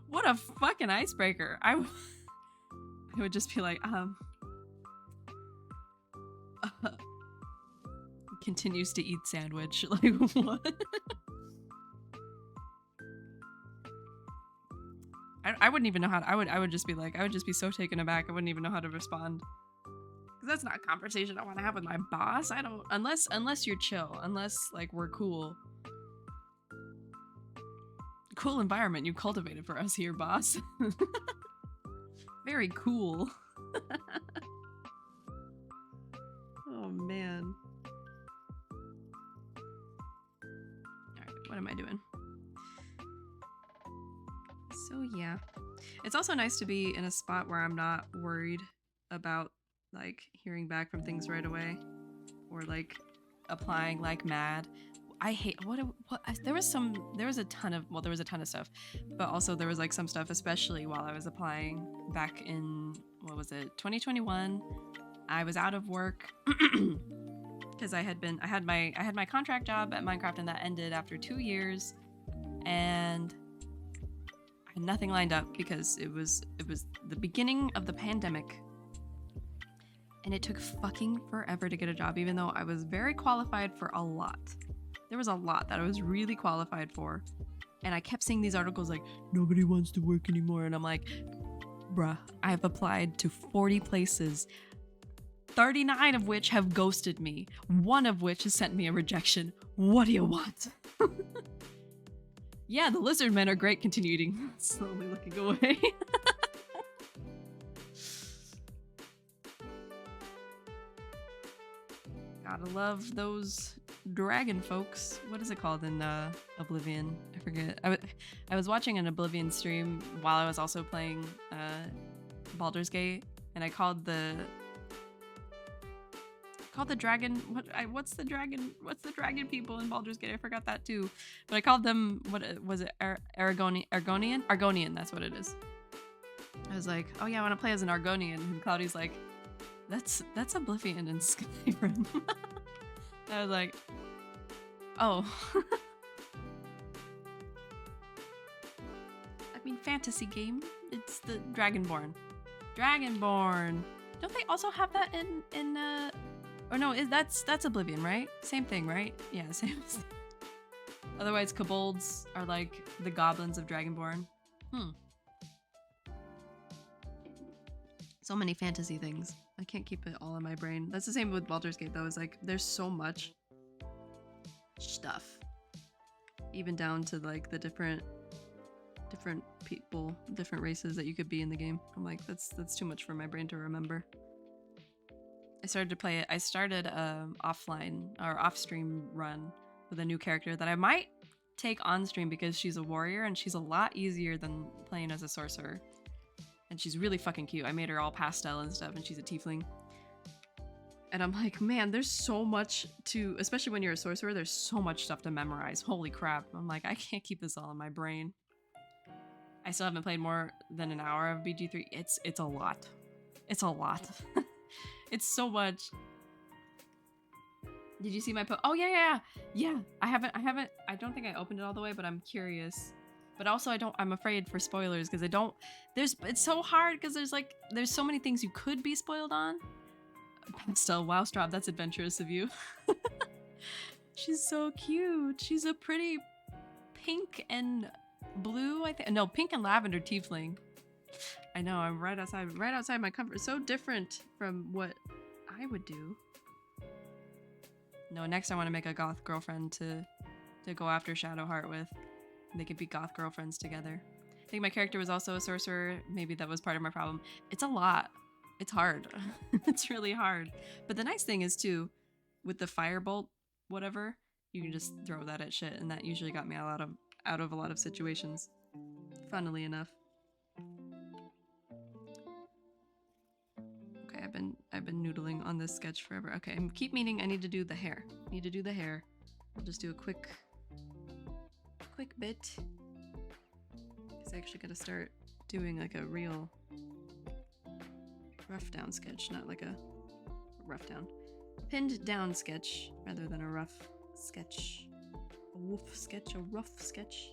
What a fucking icebreaker. I would just be like, continues to eat sandwich. Like, what? I wouldn't even know how to, I would just be like, I would just be so taken aback. I wouldn't even know how to respond. Because that's not a conversation I want to have with my boss. I don't, unless you're chill, unless like we're cool. Cool environment you cultivated for us here, boss. Very cool. Oh man. Alright, what am I doing? So yeah. It's also nice to be in a spot where I'm not worried about like hearing back from things right away. Or like applying like mad. I hate what there was a ton of stuff, but also there was like some stuff, especially while I was applying back in, what was it, 2021. I was out of work because I had my contract job at Minecraft, and that ended after 2 years, and I had nothing lined up because it was the beginning of the pandemic. And it took fucking forever to get a job, even though I was very qualified for a lot. There was a lot that I was really qualified for. And I kept seeing these articles like, nobody wants to work anymore. And I'm like, bruh, I've applied to 40 places, 39 of which have ghosted me. One of which has sent me a rejection. What do you want? Yeah, the lizard men are great. Continue eating. Slowly looking away. Gotta love those dragon folks. What is it called in Oblivion? I forget. I was watching an Oblivion stream while I was also playing Baldur's Gate, and I called the dragon. What's the dragon people in Baldur's Gate? I forgot that too. But I called them, what was it? Argonian. That's what it is. I was like, oh yeah, I want to play as an Argonian, and Cloudy's like, that's Oblivion and Skyrim. I was like, oh. I mean, fantasy game. It's the Dragonborn. Don't they also have that in or no, that's Oblivion, right? Same thing, right? Yeah, same. Otherwise, kobolds are like the goblins of Dragonborn. So many fantasy things. I can't keep it all in my brain. That's the same with Baldur's Gate though. It's like there's so much stuff. Even down to like the different people, different races that you could be in the game. I'm like, that's too much for my brain to remember. I started to play it. I started offline or off-stream run with a new character that I might take on stream because she's a warrior and she's a lot easier than playing as a sorcerer. And she's really fucking cute. I made her all pastel and stuff, and she's a tiefling. And I'm like, man, there's so much to, especially when you're a sorcerer, there's so much stuff to memorize. Holy crap. I'm like, I can't keep this all in my brain. I still haven't played more than an hour of BG3. It's a lot. It's a lot. It's so much. Did you see my post? Oh yeah. I don't think I opened it all the way, but I'm curious. But also I'm afraid for spoilers because it's so hard because there's so many things you could be spoiled on. Pastel, wow, Straub, that's adventurous of you. She's so cute. She's a pretty pink and blue, I think. No, pink and lavender tiefling. I know, I'm right outside my comfort. So different from what I would do. No, next I want to make a goth girlfriend to go after Shadowheart with. They could be goth girlfriends together. I think my character was also a sorcerer. Maybe that was part of my problem. It's a lot. It's hard. It's really hard. But the nice thing is too, with the firebolt, whatever, you can just throw that at shit, and that usually got me out of a lot of situations. Funnily enough. Okay, I've been noodling on this sketch forever. Okay, I keep meaning I need to do the hair. I'll just do a quick quick bit. Because I actually gotta start doing like a real rough down sketch, not like a rough down. Pinned down sketch rather than a rough sketch. A woof sketch, a rough sketch.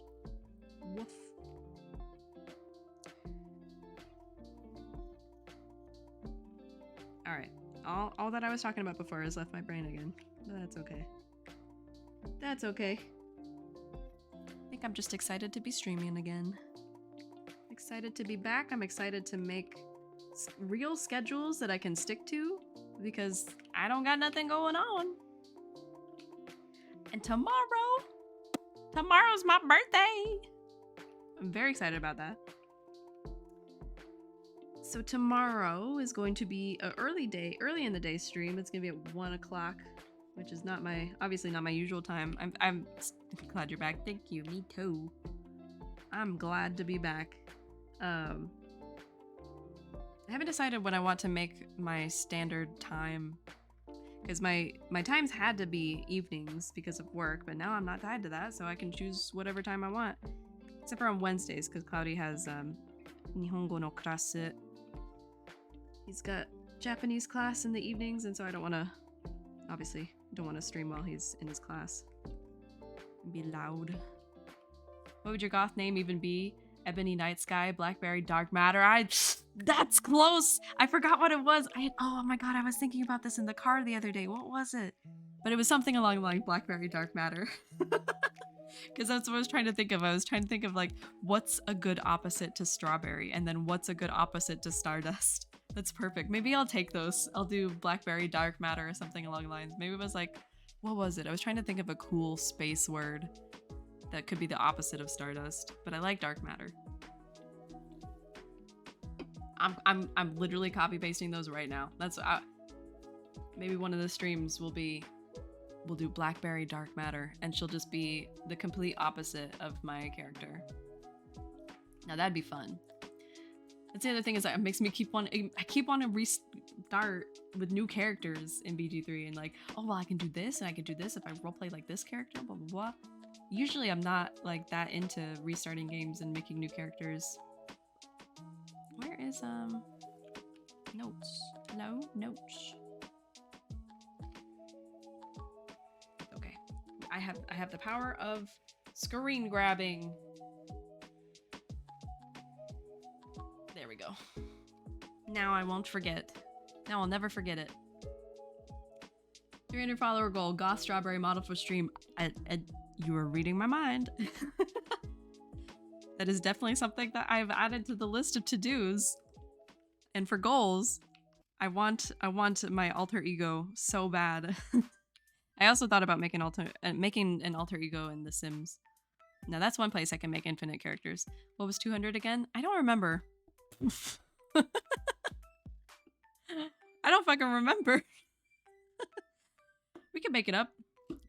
Woof. Alright. All that I was talking about before has left my brain again. But that's okay. That's okay. I think I'm just excited to be streaming again. Excited to be back. I'm excited to make real schedules that I can stick to because I don't got nothing going on. And tomorrow's my birthday. I'm very excited about that. So tomorrow is going to be an early in the day stream. It's gonna be at 1 o'clock, which is obviously not my usual time. I'm glad you're back. Thank you. Me too. I'm glad to be back. I haven't decided what I want to make my standard time, because my times had to be evenings because of work, but now I'm not tied to that, so I can choose whatever time I want, except for on Wednesdays because Cloudy has Nihongo no class. He's got Japanese class in the evenings, and so I don't want to stream while he's in his class and be loud. What would your goth name even be? Ebony Night Sky, Blackberry Dark Matter. That's close. I forgot what it was. Oh my god, I was thinking about this in the car the other day. What was it? But it was something along the line Blackberry Dark Matter. Because that's what I was trying to think of. I was trying to think of like, what's a good opposite to strawberry? And then what's a good opposite to stardust? That's perfect. Maybe I'll take those. I'll do Blackberry Dark Matter or something along the lines. Maybe it was like, what was it? I was trying to think of a cool space word that could be the opposite of stardust, but I like dark matter. I'm literally copy pasting those right now. That's maybe one of the streams we'll do Blackberry Dark Matter, and she'll just be the complete opposite of my character. Now that'd be fun. That's the other thing, is that it makes me keep on to restart with new characters in BG3 and like, oh well, I can do this and I can do this if I roleplay like this character, blah blah blah. Usually I'm not like that into restarting games and making new characters. Where is notes? Hello? Notes. Okay. I have the power of screen grabbing. There we go. Now I won't forget. Now I'll never forget it. 300 follower goal, Goth Strawberry model for stream. You are reading my mind. That is definitely something that I've added to the list of to-dos. And for goals, I want my alter ego so bad. I also thought about making an alter ego in The Sims. Now that's one place I can make infinite characters. What was 200 again? I don't remember. I don't fucking remember. We can make it up.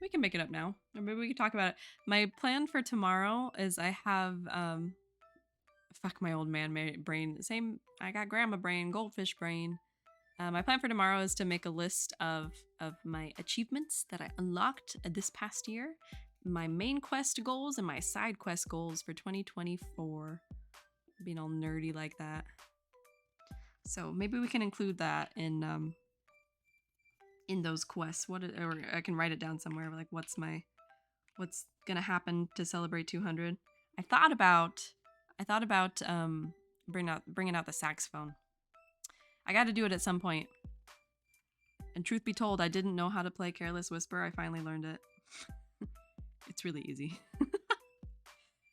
We can make it up now. Or maybe we can talk about it. My plan for tomorrow is I have, fuck my old man brain. I got grandma brain, goldfish brain. My plan for tomorrow is to make a list of my achievements that I unlocked this past year, my main quest goals, and my side quest goals for 2024. Being all nerdy like that. So maybe we can include that in those quests. Or I can write it down somewhere. Like, what's gonna happen to celebrate 200? I thought about bringing out the saxophone. I got to do it at some point. And truth be told, I didn't know how to play Careless Whisper. I finally learned it. It's really easy.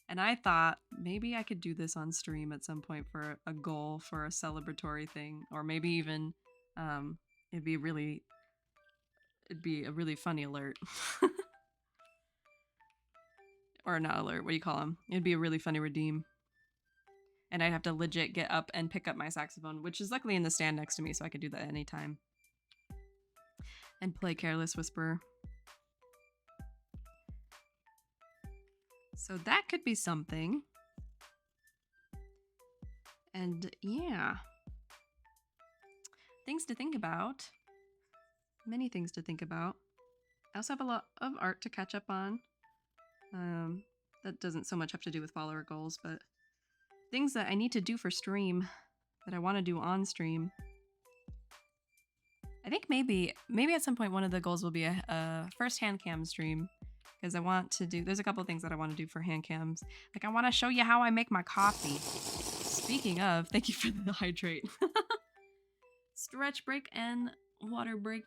And I thought maybe I could do this on stream at some point for a goal, for a celebratory thing, or maybe even it'd be a really funny alert. Or not alert, what do you call them? It'd be a really funny redeem. And I'd have to legit get up and pick up my saxophone, which is luckily in the stand next to me, so I could do that anytime. And play Careless Whisper. So that could be something. And yeah. Things to think about. Many things to think about. I also have a lot of art to catch up on. that doesn't so much have to do with follower goals, but things that I need to do for stream that I want to do on stream. I think maybe at some point one of the goals will be a first hand cam stream, because I want to do, there's a couple of things that I want to do for hand cams. Like I want to show you how I make my coffee. Speaking of, thank you for the hydrate. Stretch break and water break.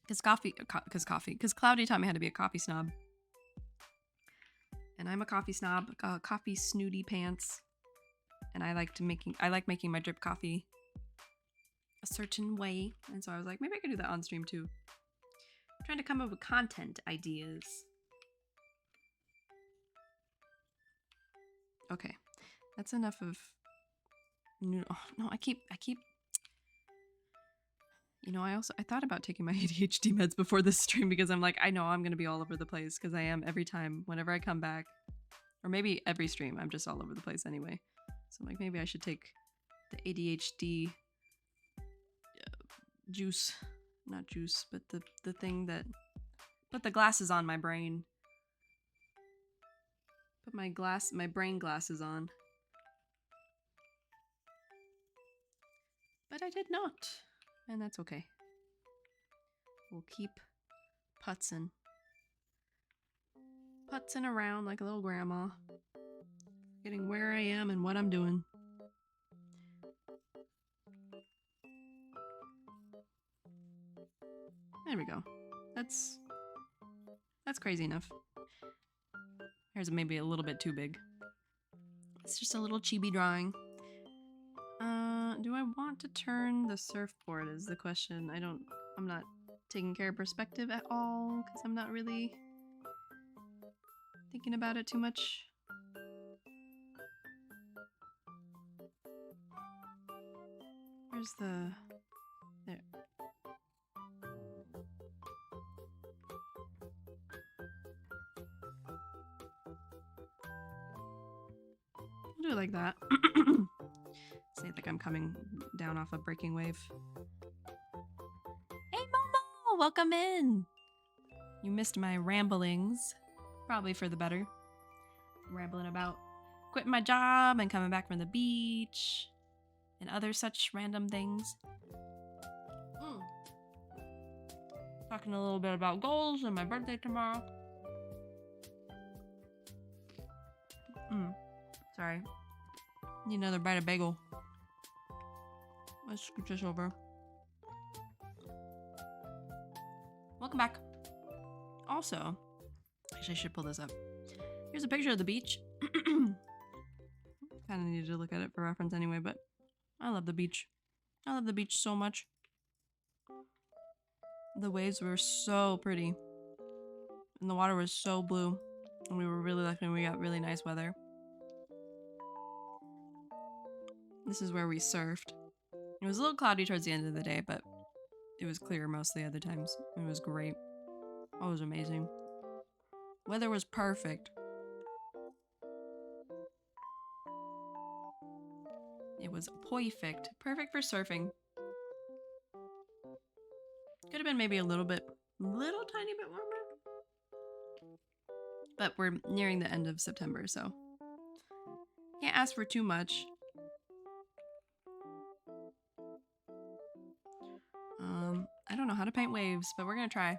Because Cloudy taught me how to be a coffee snob. And I'm a coffee snob, coffee snooty pants. And I like making my drip coffee a certain way. And so I was like, maybe I could do that on stream too. I'm trying to come up with content ideas. Okay, that's enough of. No, I keep. You know, I thought about taking my ADHD meds before this stream, because I'm like, I know I'm gonna be all over the place, because I am every time whenever I come back, or maybe every stream. I'm just all over the place anyway. So I'm like, maybe I should take the ADHD juice, not juice, but the thing that put the glasses on my brain. Put my brain glasses on. But I did not. And that's okay. We'll keep putzing around like a little grandma. Getting where I am and what I'm doing. There we go. That's crazy enough. Here's maybe a little bit too big. It's just a little chibi drawing. Do I want to turn the surfboard is the question. I'm not taking care of perspective at all, because I'm not really thinking about it too much. Where's the... There. I'll do it like that. Say it like I'm coming down off a breaking wave. Hey Momo! Welcome in! You missed my ramblings. Probably for the better. Rambling about quitting my job and coming back from the beach and other such random things. Talking a little bit about goals and my birthday tomorrow. Sorry. Need another bite of bagel. Let's scoot this over. Welcome back. Also, actually I should pull this up. Here's a picture of the beach. Kind of needed to look at it for reference anyway, but I love the beach. I love the beach so much. The waves were so pretty. And the water was so blue. And we were really lucky when we got really nice weather. This is where we surfed. It was a little cloudy towards the end of the day, but it was clear most of the other times. It was great. Oh, it was amazing. Weather was perfect. It was perfect. Perfect for surfing. Could have been maybe a little tiny bit warmer. But we're nearing the end of September, so can't ask for too much. I don't know how to paint waves, but we're gonna try.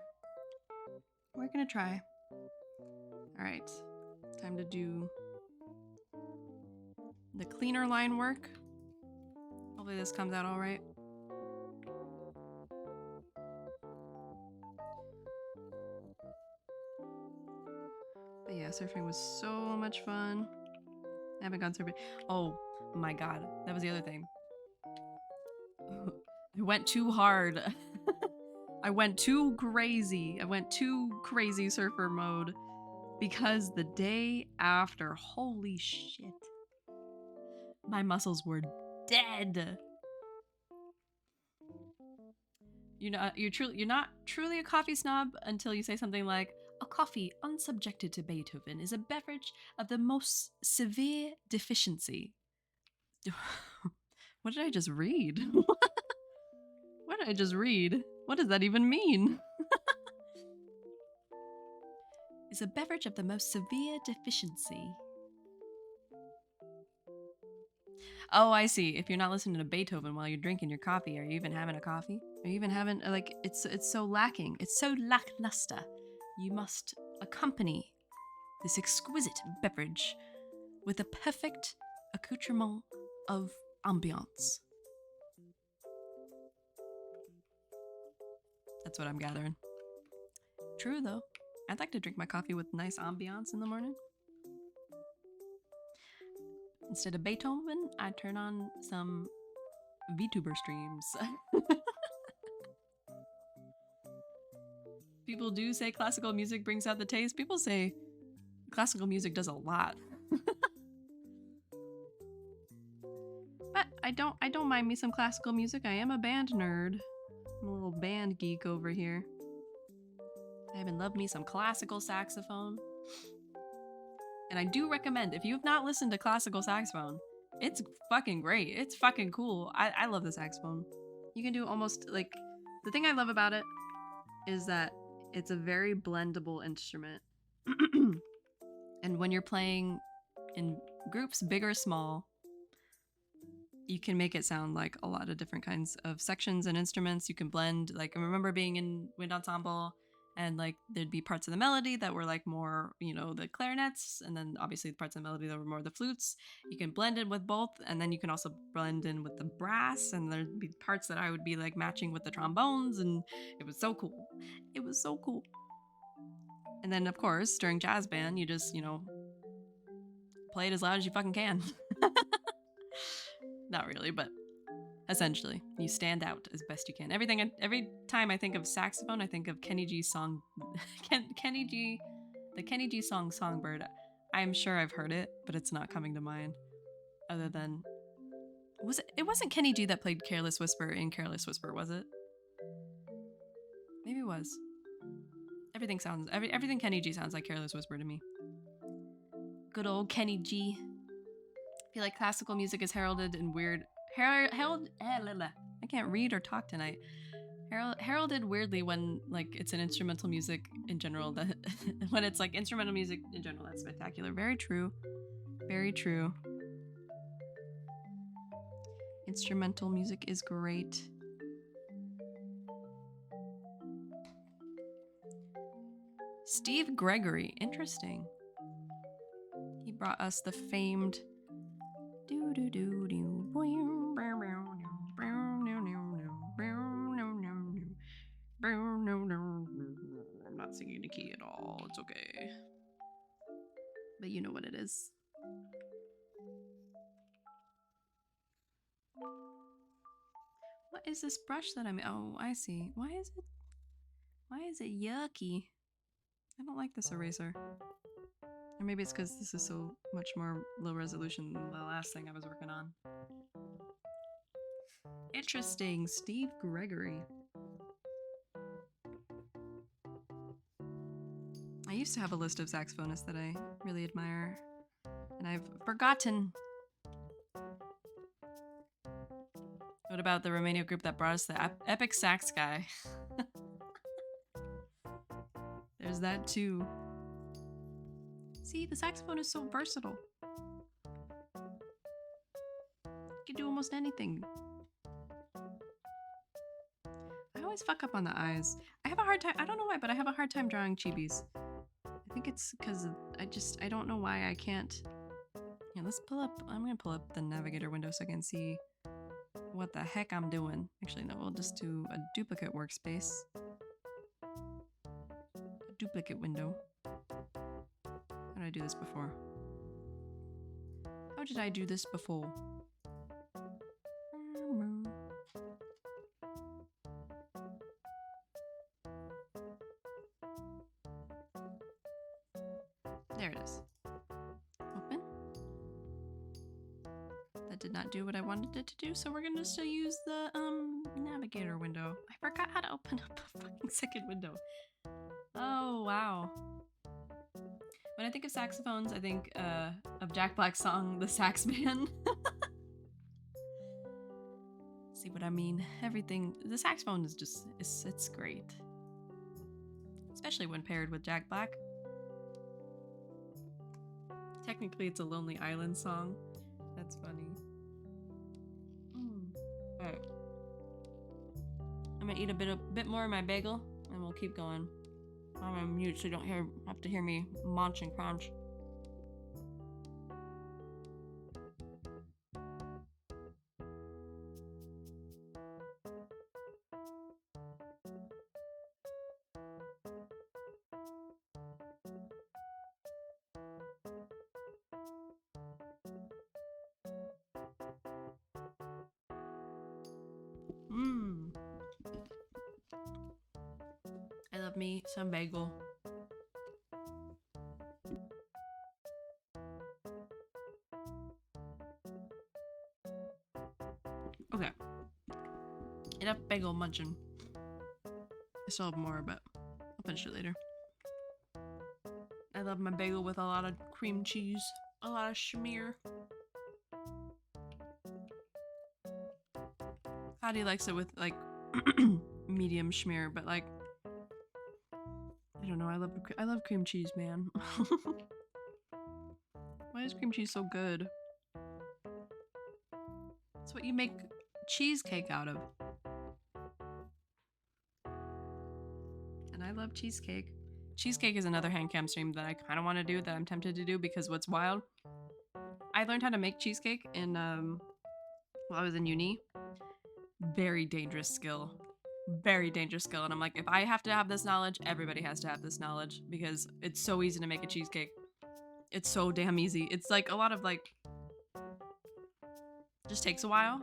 We're gonna try. Alright. Time to do the cleaner line work. Hopefully this comes out alright. But yeah, surfing was so much fun. I haven't gone surfing. Oh my god, that was the other thing. I went too hard. I went too crazy. I went too crazy surfer mode because the day after, holy shit, my muscles were dead. You're not truly a coffee snob until you say something like, a coffee unsubjected to Beethoven is a beverage of the most severe deficiency. What did I just read? What did I just read? What does that even mean? Is a beverage of the most severe deficiency. Oh, I see. If you're not listening to Beethoven while you're drinking your coffee, are you even having a coffee? Are you even having, like, it's so lacking. It's so lackluster. You must accompany this exquisite beverage with a perfect accoutrement of ambiance. That's what I'm gathering. True, though. I'd like to drink my coffee with nice ambiance in the morning. Instead of Beethoven, I turn on some VTuber streams. People do say classical music brings out the taste. People say classical music does a lot. But I don't mind me some classical music. I am a band nerd. I'm a little band geek over here. I even love me some classical saxophone. And I do recommend, if you've not listened to classical saxophone, it's fucking great. It's fucking cool. I love the saxophone. You can do almost, like, the thing I love about it is that it's a very blendable instrument. And when you're playing in groups, big or small, you can make it sound like a lot of different kinds of sections and instruments. You can blend, like, I remember being in wind ensemble, and like there'd be parts of the melody that were like more, you know, the clarinets, and then obviously the parts of the melody that were more the flutes. You can blend in with both, and then you can also blend in with the brass, and there'd be parts that I would be like matching with the trombones, and it was so cool. It was so cool. And then of course during jazz band, you just, you know, play it as loud as you fucking can. Not really, but essentially, you stand out as best you can. Every time I think of saxophone, I think of Kenny G's song, the Kenny G song Songbird. I'm sure I've heard it, but it's not coming to mind. Other than, it wasn't Kenny G that played Careless Whisper in Careless Whisper, was it? Maybe it was. Everything Kenny G sounds like Careless Whisper to me. Good old Kenny G. I feel like classical music is heralded in weird. I can't read or talk tonight. Heralded weirdly when like it's an instrumental music in general. That when it's like instrumental music in general, that's spectacular. Very true. Very true. Instrumental music is great. Steve Gregory, interesting. He brought us the famed I'm not singing the key at all. It's okay. But you know what it is. What is this brush that I'm... Oh, I see. Why is it yucky? I don't like this eraser. Or maybe it's because this is so much more low resolution than the last thing I was working on. Interesting, Steve Gregory. I used to have a list of saxophonists that I really admire, and I've forgotten. What about the Romania group that brought us the epic sax guy? There's that too. See, the saxophone is so versatile. You can do almost anything. I always fuck up on the eyes. I have a hard time, I don't know why, but I have a hard time drawing chibis. I think it's because I don't know why I can't. Yeah, let's pull up, I'm gonna pull up the navigator window so I can see what the heck I'm doing. Actually, no, we'll just do a duplicate workspace. A duplicate window. How did I do this before? How did I do this before? There it is. Open. That did not do what I wanted it to do, so we're gonna still use the navigator window. I forgot how to open up a fucking second window. Oh, wow. When I think of saxophones, I think of Jack Black's song, The Sax Man. See what I mean? Everything, the saxophone is just, it's great. Especially when paired with Jack Black. Technically, it's a Lonely Island song. That's funny. Alright. I'm gonna eat a bit more of my bagel, and we'll keep going. I'm on mute so you don't have to hear me munch and crunch. I love me some bagel. Okay. Enough bagel munching. I still have more, but I'll finish it later. I love my bagel with a lot of cream cheese, a lot of schmear. Patty likes it with like medium schmear, but like I don't know. I love cream cheese, man. Why is cream cheese so good? It's what you make cheesecake out of. And I love cheesecake. Cheesecake is another hand cam stream that I kind of want to do, that I'm tempted to do, because what's wild, I learned how to make cheesecake in while I was in uni. Very dangerous skill. Very dangerous skill. And I'm like, if I have to have this knowledge, everybody has to have this knowledge, because it's so easy to make a cheesecake. It's so damn easy. It's like a lot of like, just takes a while,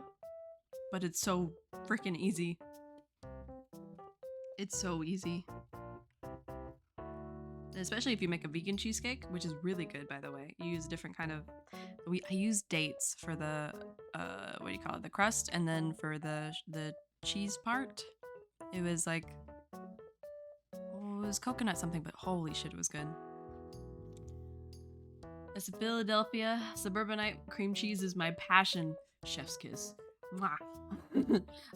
but it's so freaking easy. It's so easy. Especially if you make a vegan cheesecake, which is really good, by the way. You use a different kind of... I use dates for the, what do you call it? The crust, and then for the cheese part, it was like... Oh, it was coconut something, but holy shit, it was good. It's a Philadelphia suburbanite cream cheese is my passion. Chef's kiss. Mwah.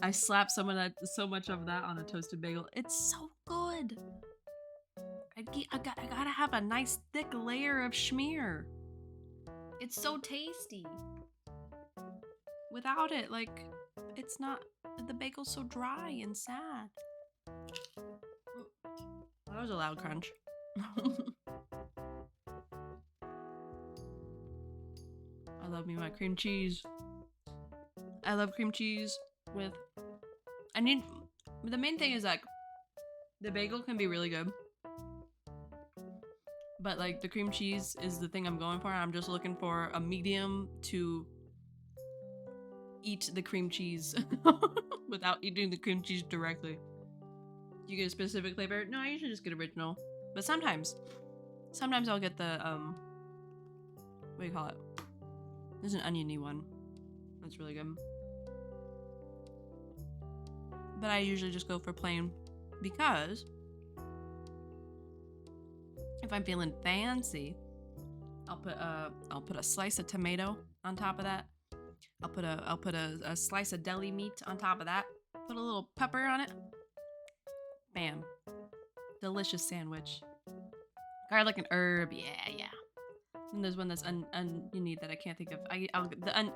I slapped so much of that on a toasted bagel. It's so good. I gotta have a nice thick layer of schmear. It's so tasty. Without it, like, it's not, the bagel's so dry and sad. That was a loud crunch. I love me my cream cheese. I love cream cheese with, the main thing is like, the bagel can be really good. But like the cream cheese is the thing I'm going for. I'm just looking for a medium to eat the cream cheese without eating the cream cheese directly. You get a specific flavor? No, I usually just get original. But sometimes I'll get the, what do you call it? There's an oniony one. That's really good. But I usually just go for plain because if I'm feeling fancy, I'll put a slice of tomato on top of that. I'll put a slice of deli meat on top of that. Put a little pepper on it. Bam. Delicious sandwich. Garlic and herb. Yeah. And there's one that's oniony that I can't think of. I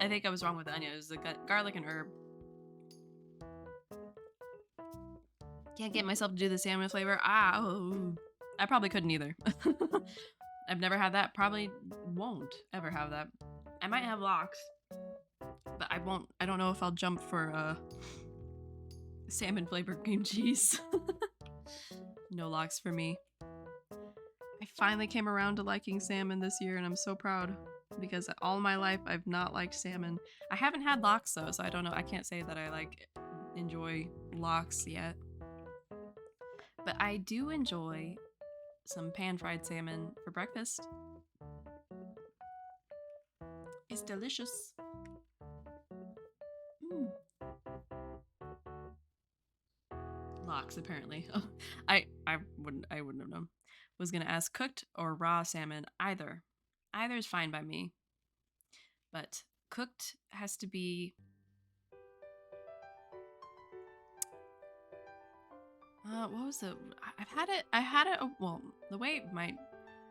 think I was wrong with the onion. It was the garlic and herb. Can't get myself to do the salmon flavor. I probably couldn't either. I've never had that. Probably won't ever have that. I might have lox, but I won't. I don't know if I'll jump for salmon flavored cream cheese. No lox for me. I finally came around to liking salmon this year, and I'm so proud because all my life I've not liked salmon. I haven't had lox though, so I don't know. I can't say that I like enjoy lox yet. But I do enjoy some pan-fried salmon for breakfast. It's delicious. Lox, apparently. I wouldn't have known. Was gonna ask cooked or raw salmon. Either is fine by me. But cooked has to be What was the? I've had it. I had it. Well, the way I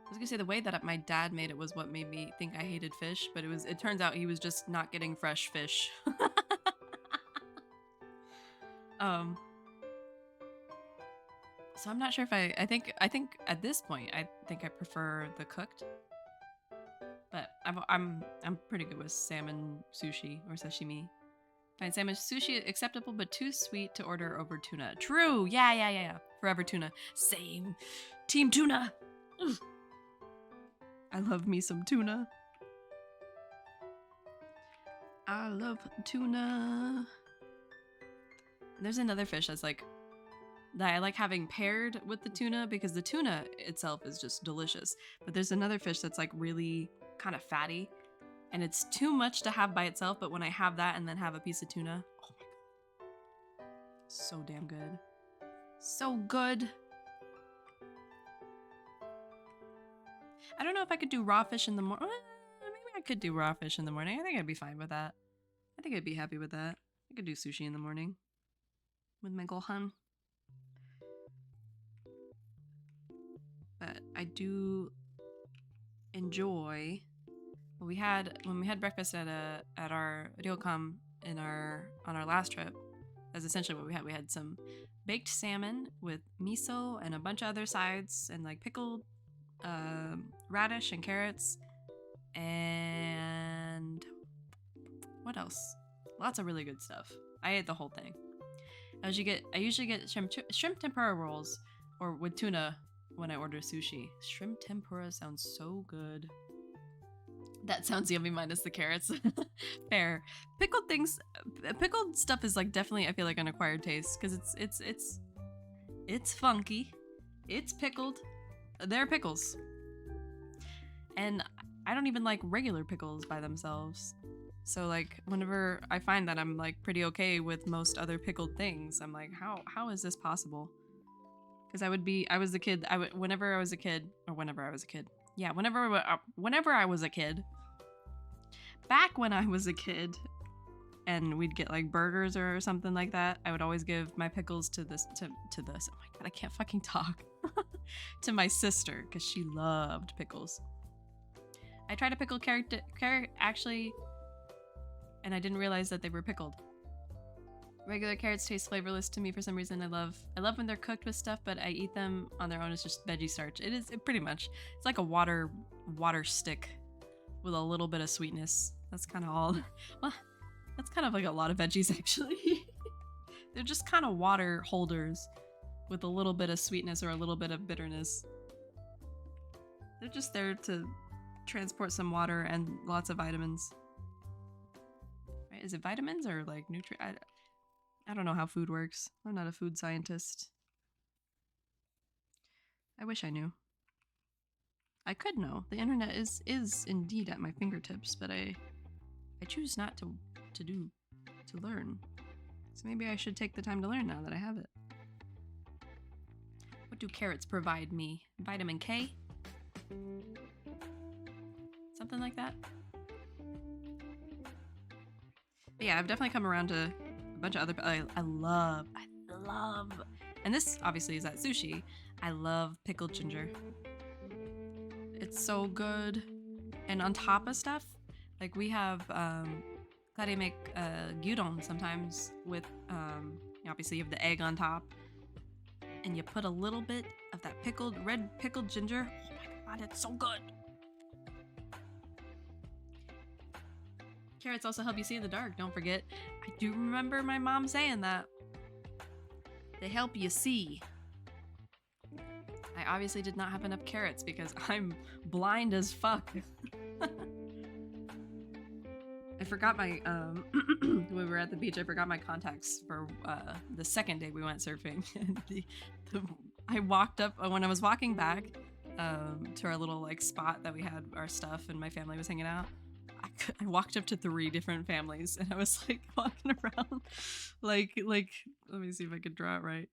was gonna say the way that my dad made it was what made me think I hated fish, but it turns out he was just not getting fresh fish. um. So I'm not sure if I think at this point I think I prefer the cooked. But I'm pretty good with salmon sushi or sashimi. Find salmon sushi acceptable, but too sweet to order over tuna. True. Yeah. Forever tuna. Same. Team tuna. Ugh. I love me some tuna. I love tuna. There's another fish that's like that I like having paired with the tuna because the tuna itself is just delicious. But there's another fish that's like really kind of fatty and it's too much to have by itself, but when I have that and then have a piece of tuna, oh my god, so damn good. So good. I don't know if I could do raw fish in the morning. Maybe I could do raw fish in the morning. I think I'd be fine with that. I think I'd be happy with that. I could do sushi in the morning with my gohan. But I do enjoy when we had breakfast at our ryokan on our last trip. That's essentially what we had. We had some baked salmon with miso and a bunch of other sides and like pickled radish and carrots and what else? Lots of really good stuff. I ate the whole thing. I usually get shrimp tempura rolls or with tuna when I order sushi. Shrimp tempura sounds so good. That sounds yummy minus the carrots. Fair. Pickled stuff is like definitely I feel like an acquired taste because it's funky. It's pickled. They're pickles. And I don't even like regular pickles by themselves. So like whenever I find that I'm like pretty okay with most other pickled things, I'm like how is this possible? Because whenever I was a kid. Yeah, whenever I was a kid. Back when I was a kid and we'd get like burgers or something like that, I would always give my pickles to this. Oh my god, I can't fucking talk. To my sister because she loved pickles. I tried to pickle carrot actually, and I didn't realize that they were pickled. Regular carrots taste flavorless to me for some reason. I love when they're cooked with stuff, but I eat them on their own as just veggie starch. It pretty much. It's like a water stick with a little bit of sweetness. That's kind of all. Well, that's kind of like a lot of veggies actually. They're just kind of water holders with a little bit of sweetness or a little bit of bitterness. They're just there to transport some water and lots of vitamins. Right? Is it vitamins or like nutrient? I don't know how food works. I'm not a food scientist. I wish I knew. I could know. The internet is indeed at my fingertips, but I choose not to learn. So maybe I should take the time to learn now that I have it. What do carrots provide me? Vitamin K? Something like that? But yeah, I've definitely come around to a bunch of other... I love... And this obviously is at sushi. I love pickled ginger. It's so good. And on top of stuff, like we have... Claudia make gyudon sometimes with... obviously you have the egg on top. And you put a little bit of that red pickled ginger. Oh my god, it's so good. Carrots also help you see in the dark, don't forget. I do remember my mom saying that. They help you see. I obviously did not have enough carrots because I'm blind as fuck. I forgot my, when we were at the beach, I forgot my contacts for the second day we went surfing. I walked up, when I was walking back to our little like spot that we had our stuff and my family was hanging out, I walked up to 3 different families and I was like walking around like, let me see if I could draw it right.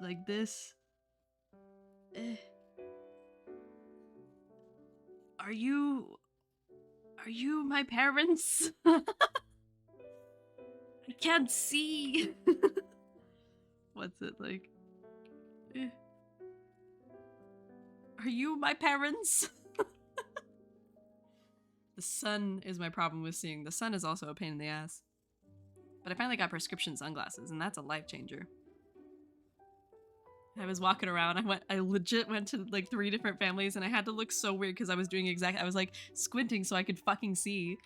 Like this. Are you my parents? I can't see. What's it like? Are you my parents? The sun is my problem with seeing. The sun is also a pain in the ass. But I finally got prescription sunglasses, and that's a life changer. I was walking around. I legit went to like 3 different families, and I had to look so weird because I was doing I was like squinting so I could fucking see.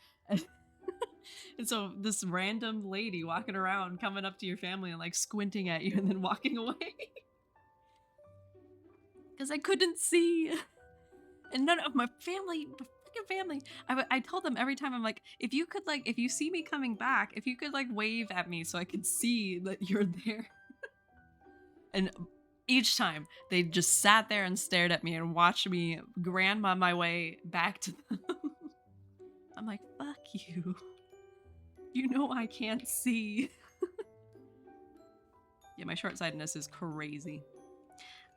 And so this random lady walking around, coming up to your family and like squinting at you and then walking away. Because I couldn't see. And none of my family, I told them every time, I'm like, if you could like, if you see me coming back, if you could like wave at me so I could see that you're there. And each time they just sat there and stared at me and watched me grandma my way back to them. I'm like, fuck you. You know I can't see. Yeah, my short-sightedness is crazy.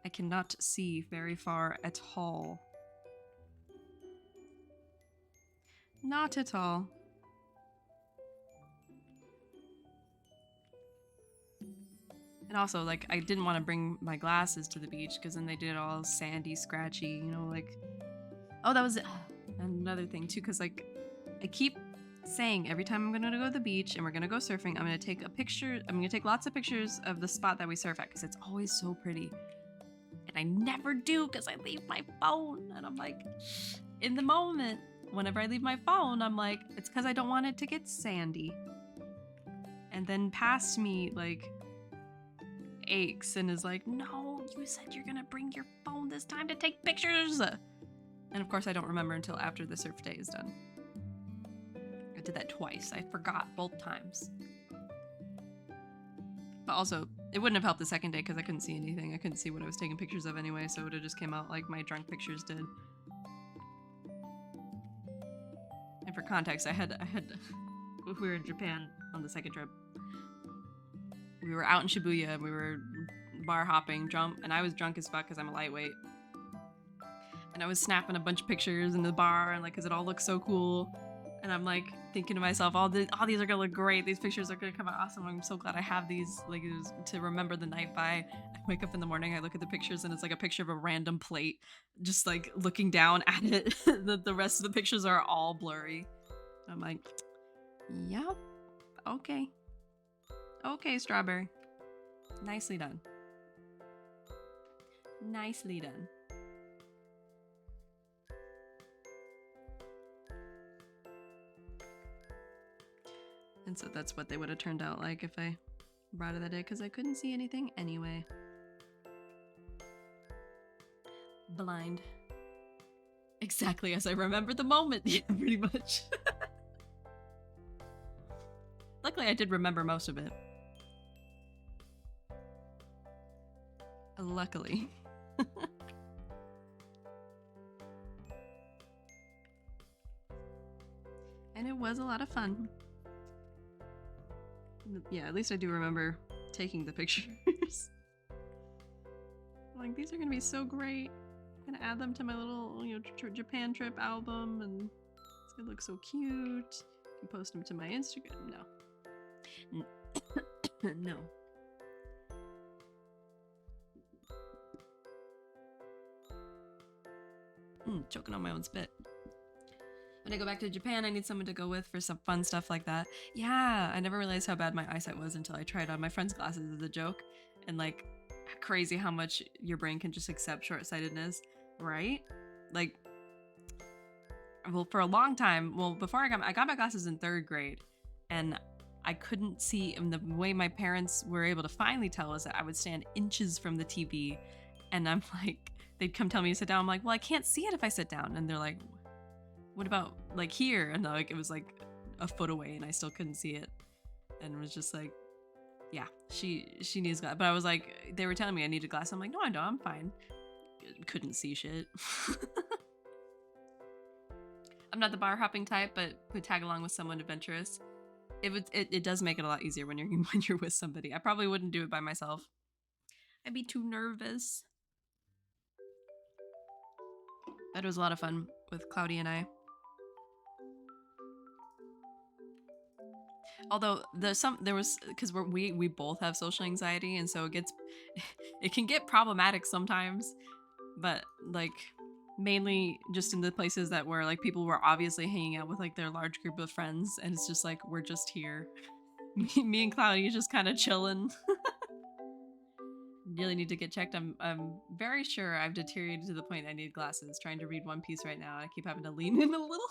I cannot see very far at all. Not at all. And also, like, I didn't want to bring my glasses to the beach because then they did all sandy, scratchy, you know, like... Oh, that was another thing, too, because, like, I keep saying every time I'm going to go to the beach and we're going to go surfing, I'm going to take a picture... I'm going to take lots of pictures of the spot that we surf at because it's always so pretty. And I never do because I leave my phone. And I'm like, in the moment, whenever I leave my phone, I'm like, it's because I don't want it to get sandy. And then past me, like... aches and is like, no, you said you're gonna bring your phone this time to take pictures. And of course I don't remember until after the surf day is done. I did that twice. I forgot both times. But also, it wouldn't have helped the second day because I couldn't see anything. I couldn't see what I was taking pictures of anyway, so it would have just came out like my drunk pictures did. And for context, I had we were in Japan on the second trip. We were out in Shibuya, we were bar hopping, drunk, and I was drunk as fuck because I'm a lightweight. And I was snapping a bunch of pictures in the bar, and like, cause it all looks so cool. And I'm like thinking to myself, all these are gonna look great. These pictures are gonna come out awesome. I'm so glad I have these, like, to remember the night by. I wake up in the morning, I look at the pictures, and it's like a picture of a random plate, just like looking down at it. The rest of the pictures are all blurry. I'm like, yep, okay. Okay, strawberry. Nicely done. Nicely done. And so that's what they would have turned out like if I brought it that day, because I couldn't see anything anyway. Blind. Exactly as I remember the moment. Yeah, pretty much. Luckily, I did remember most of it. Luckily. And it was a lot of fun. Yeah, at least I do remember taking the pictures. Like, these are gonna be so great. I'm gonna add them to my little, you know, Japan trip album, and it's gonna look so cute. I can post them to my Instagram. No. No. Choking on my own spit. When I go back to Japan, I need someone to go with for some fun stuff like that. Yeah, I never realized how bad my eyesight was until I tried on my friend's glasses as a joke. And like, crazy how much your brain can just accept short-sightedness, right? Like, well, for a long time, well, before I got my glasses in 3rd grade, and I couldn't see, and the way my parents were able to finally tell us that I would stand inches from the TV, and I'm like, they'd come tell me to sit down. I'm like, well, I can't see it if I sit down. And they're like, what about like here? And like, it was like a foot away and I still couldn't see it. And it was just like, yeah, she needs glasses. But I was like, they were telling me I needed glasses. I'm like, no, I don't, I'm fine. Couldn't see shit. I'm not the bar hopping type, but would tag along with someone adventurous. It does make it a lot easier when you're with somebody. I probably wouldn't do it by myself. I'd be too nervous. That was a lot of fun with Cloudy and I. Although there was, because we both have social anxiety, and so it can get problematic sometimes. But like mainly just in the places that where like people were obviously hanging out with like their large group of friends, and it's just like we're just here. Me and Cloudy just kind of chilling. Really need to get checked. I'm very sure I've deteriorated to the point I need glasses. Trying to read One Piece right now. I keep having to lean in a little.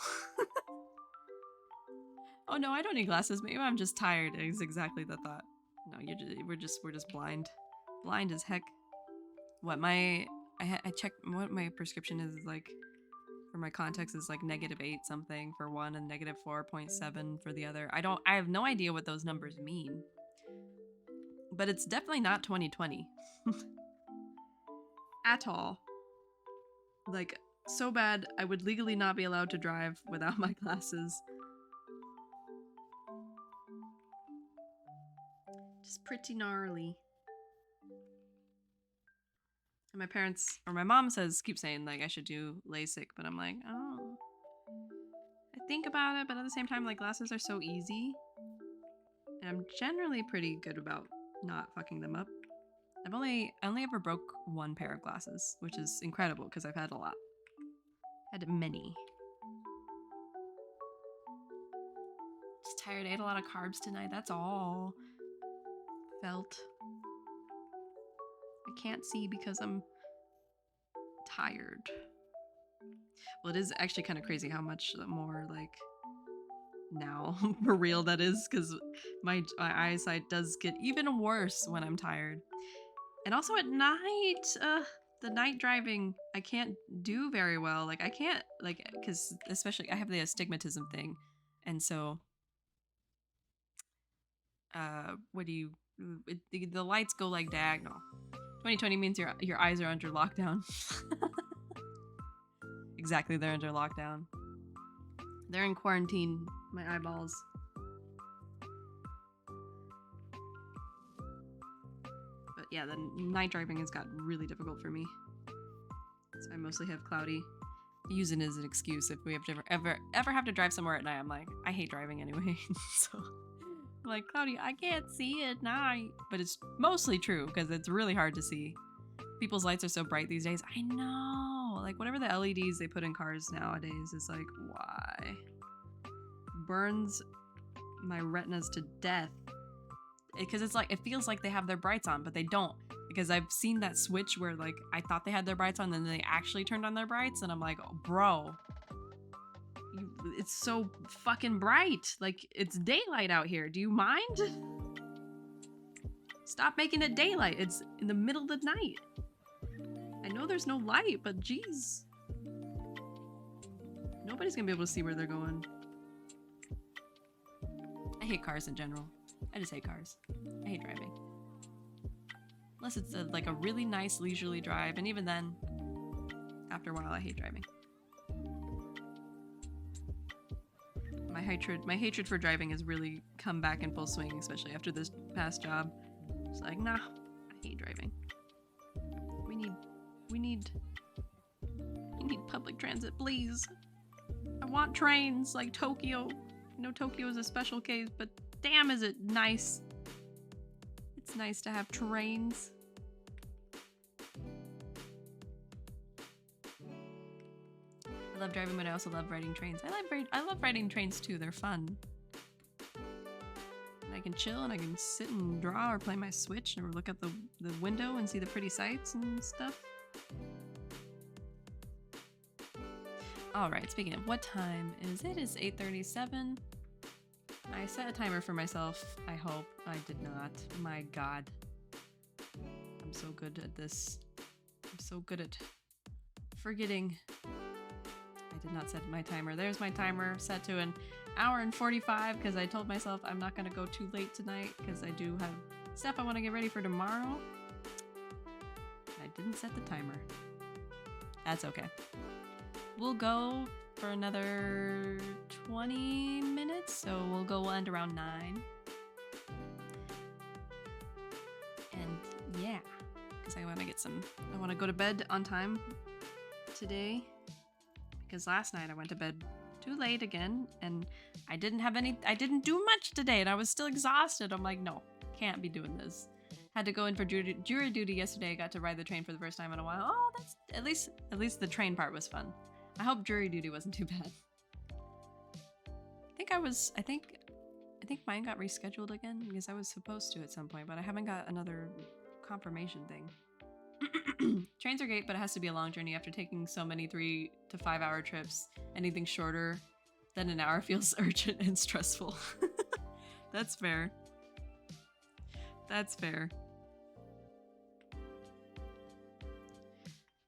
Oh no, I don't need glasses. Maybe I'm just tired. Is exactly the thought. No, we're just blind as heck. What I checked what my prescription is like for my contacts is like -8 something for one and -4.7 for the other. I have no idea what those numbers mean. But it's definitely not 2020. At all. Like, so bad I would legally not be allowed to drive without my glasses. Just pretty gnarly. And my parents, or my mom keep saying like I should do LASIK, but I'm like, oh. I think about it, but at the same time, like glasses are so easy. And I'm generally pretty good about not fucking them up. I only ever broke one pair of glasses, which is incredible because I've had a lot. Had many. Just tired. I ate a lot of carbs tonight. That's all. Felt. I can't see because I'm tired. Well, it is actually kind of crazy how much more like now for real that is, because my eyesight does get even worse when I'm tired. And also at night, the night driving, I can't do very well. Like I can't, like, because especially I have the astigmatism thing, and so what do you the lights go like diagonal. 2020 means your eyes are under lockdown. Exactly, they're under lockdown. They're in quarantine, my eyeballs. But yeah, the night driving has got really difficult for me. So I mostly have Cloudy. Using it as an excuse if we have to ever have to drive somewhere at night. I'm like, I hate driving anyway. So I'm like, Cloudy, I can't see at night. But it's mostly true because it's really hard to see. People's lights are so bright these days. I know. Like whatever the LEDs they put in cars nowadays is like, why? Burns my retinas to death. Because it's like, it feels like they have their brights on, but they don't. Because I've seen that switch where like I thought they had their brights on and then they actually turned on their brights, and I'm like, oh, bro, it's so fucking bright. Like it's daylight out here. Do you mind? Stop making it daylight. It's in the middle of the night. I know there's no light, but geez. Nobody's gonna be able to see where they're going. I hate cars in general. I just hate cars. I hate driving. Unless it's like a really nice leisurely drive, and even then, after a while, I hate driving. My hatred for driving has really come back in full swing, especially after this past job. It's like, nah, I hate driving. We need public transit, please. I want trains like Tokyo. I know Tokyo is a special case, but damn, is it nice. It's nice to have trains. I love driving, but I also love riding trains. I love riding trains too. They're fun. And I can chill and I can sit and draw or play my Switch or look at the window and see the pretty sights and stuff. Alright, speaking of, what time is it? It's 8:37. I set a timer for myself. I hope I did not. My god. I'm so good at this. I'm so good at forgetting. I did not set my timer. There's my timer set to an hour and 45 because I told myself I'm not going to go too late tonight because I do have stuff I want to get ready for tomorrow. I didn't set the timer. That's okay. We'll go for another 20 minutes, so we'll end around 9. And yeah, because I want to go to bed on time today, because last night I went to bed too late again, and I didn't do much today, and I was still exhausted. I'm like, no, can't be doing this. Had to go in for jury duty yesterday. I got to ride the train for the first time in a while. Oh, that's at least the train part was fun. I hope jury duty wasn't too bad. I think mine got rescheduled again because I was supposed to at some point, but I haven't got another confirmation thing. Trains are great, but it has to be a long journey. After taking so many 3 to 5 hour trips, anything shorter than an hour feels urgent and stressful. That's fair. That's fair.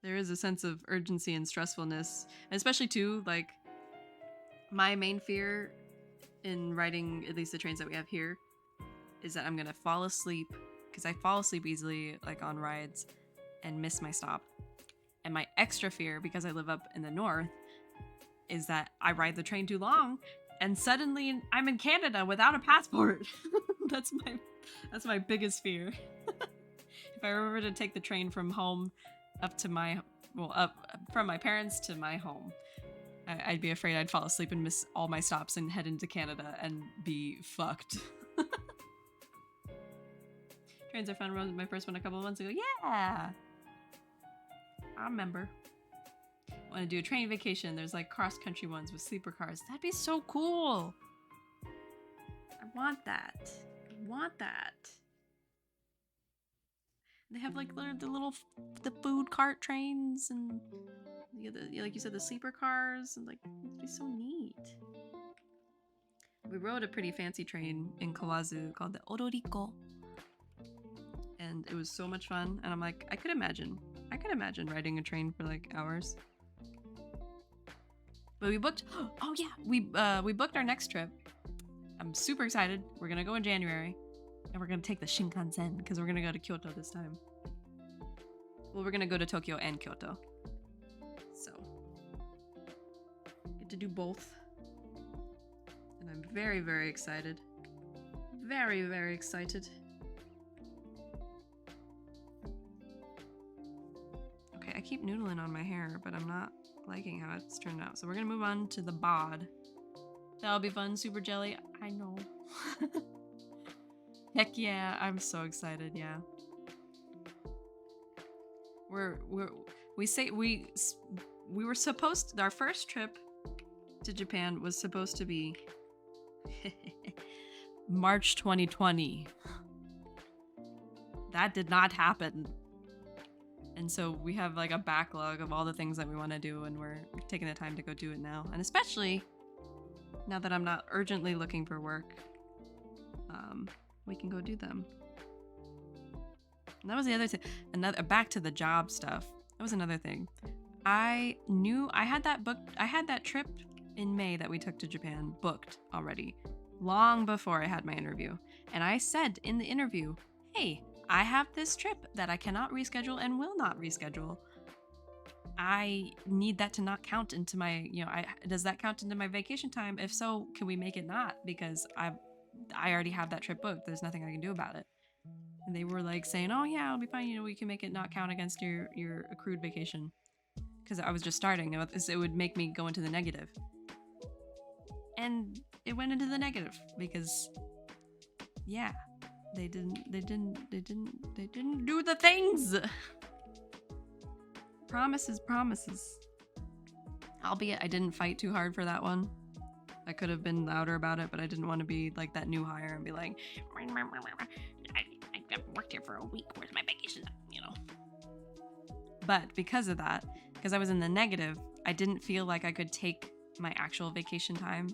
There is a sense of urgency and stressfulness, especially too, like, my main fear in riding at least the trains that we have here is that I'm gonna fall asleep, because I fall asleep easily, like, on rides and miss my stop. And my extra fear, because I live up in the north, is that I ride the train too long and suddenly I'm in Canada without a passport. That's my biggest fear. If I remember to take the train from home up from my parents to my home, I'd be afraid I'd fall asleep and miss all my stops and head into Canada and be fucked. Trains are fun. Rode my first one a couple of months ago. Yeah! I remember. I want to do a train vacation. There's like cross-country ones with sleeper cars. That'd be so cool! I want that. I want that. They have like the food cart trains and like you said, the sleeper cars, and like it'd be so neat. We rode a pretty fancy train in Kawazu called the Odoriko, and it was so much fun. And I'm like, I could imagine riding a train for like hours. But we booked. Oh yeah, we booked our next trip. I'm super excited. We're gonna go in January. And we're gonna take the Shinkansen because we're gonna go to Kyoto this time. Well, we're gonna go to Tokyo and Kyoto. So, get to do both. And I'm very, very excited. Very, very excited. Okay, I keep noodling on my hair, but I'm not liking how it's turned out. So we're gonna move on to the VOD. That'll be fun, super jelly. I know. Heck yeah, I'm so excited, yeah. We were supposed, our first trip to Japan was supposed to be March 2020. That did not happen. And so we have like a backlog of all the things that we want to do, and we're taking the time to go do it now. And especially now that I'm not urgently looking for work, we can go do them. And that was the other thing. Back to the job stuff. That was another thing. I knew I had that trip in May that we took to Japan booked already, long before I had my interview. And I said in the interview, hey, I have this trip that I cannot reschedule and will not reschedule. I need that to not count into my, does that count into my vacation time? If so, can we make it not? Because I already have that trip booked. There's nothing I can do about it. And they were like saying, oh yeah, it'll be fine. We can make it not count against your accrued vacation. Because I was just starting. It would make me go into the negative. And it went into the negative because, yeah, they didn't do the things. Promises. Albeit I didn't fight too hard for that one. I could have been louder about it, but I didn't want to be like that new hire and be like, I've worked here for a week. Where's my vacation? But because of that, because I was in the negative, I didn't feel like I could take my actual vacation time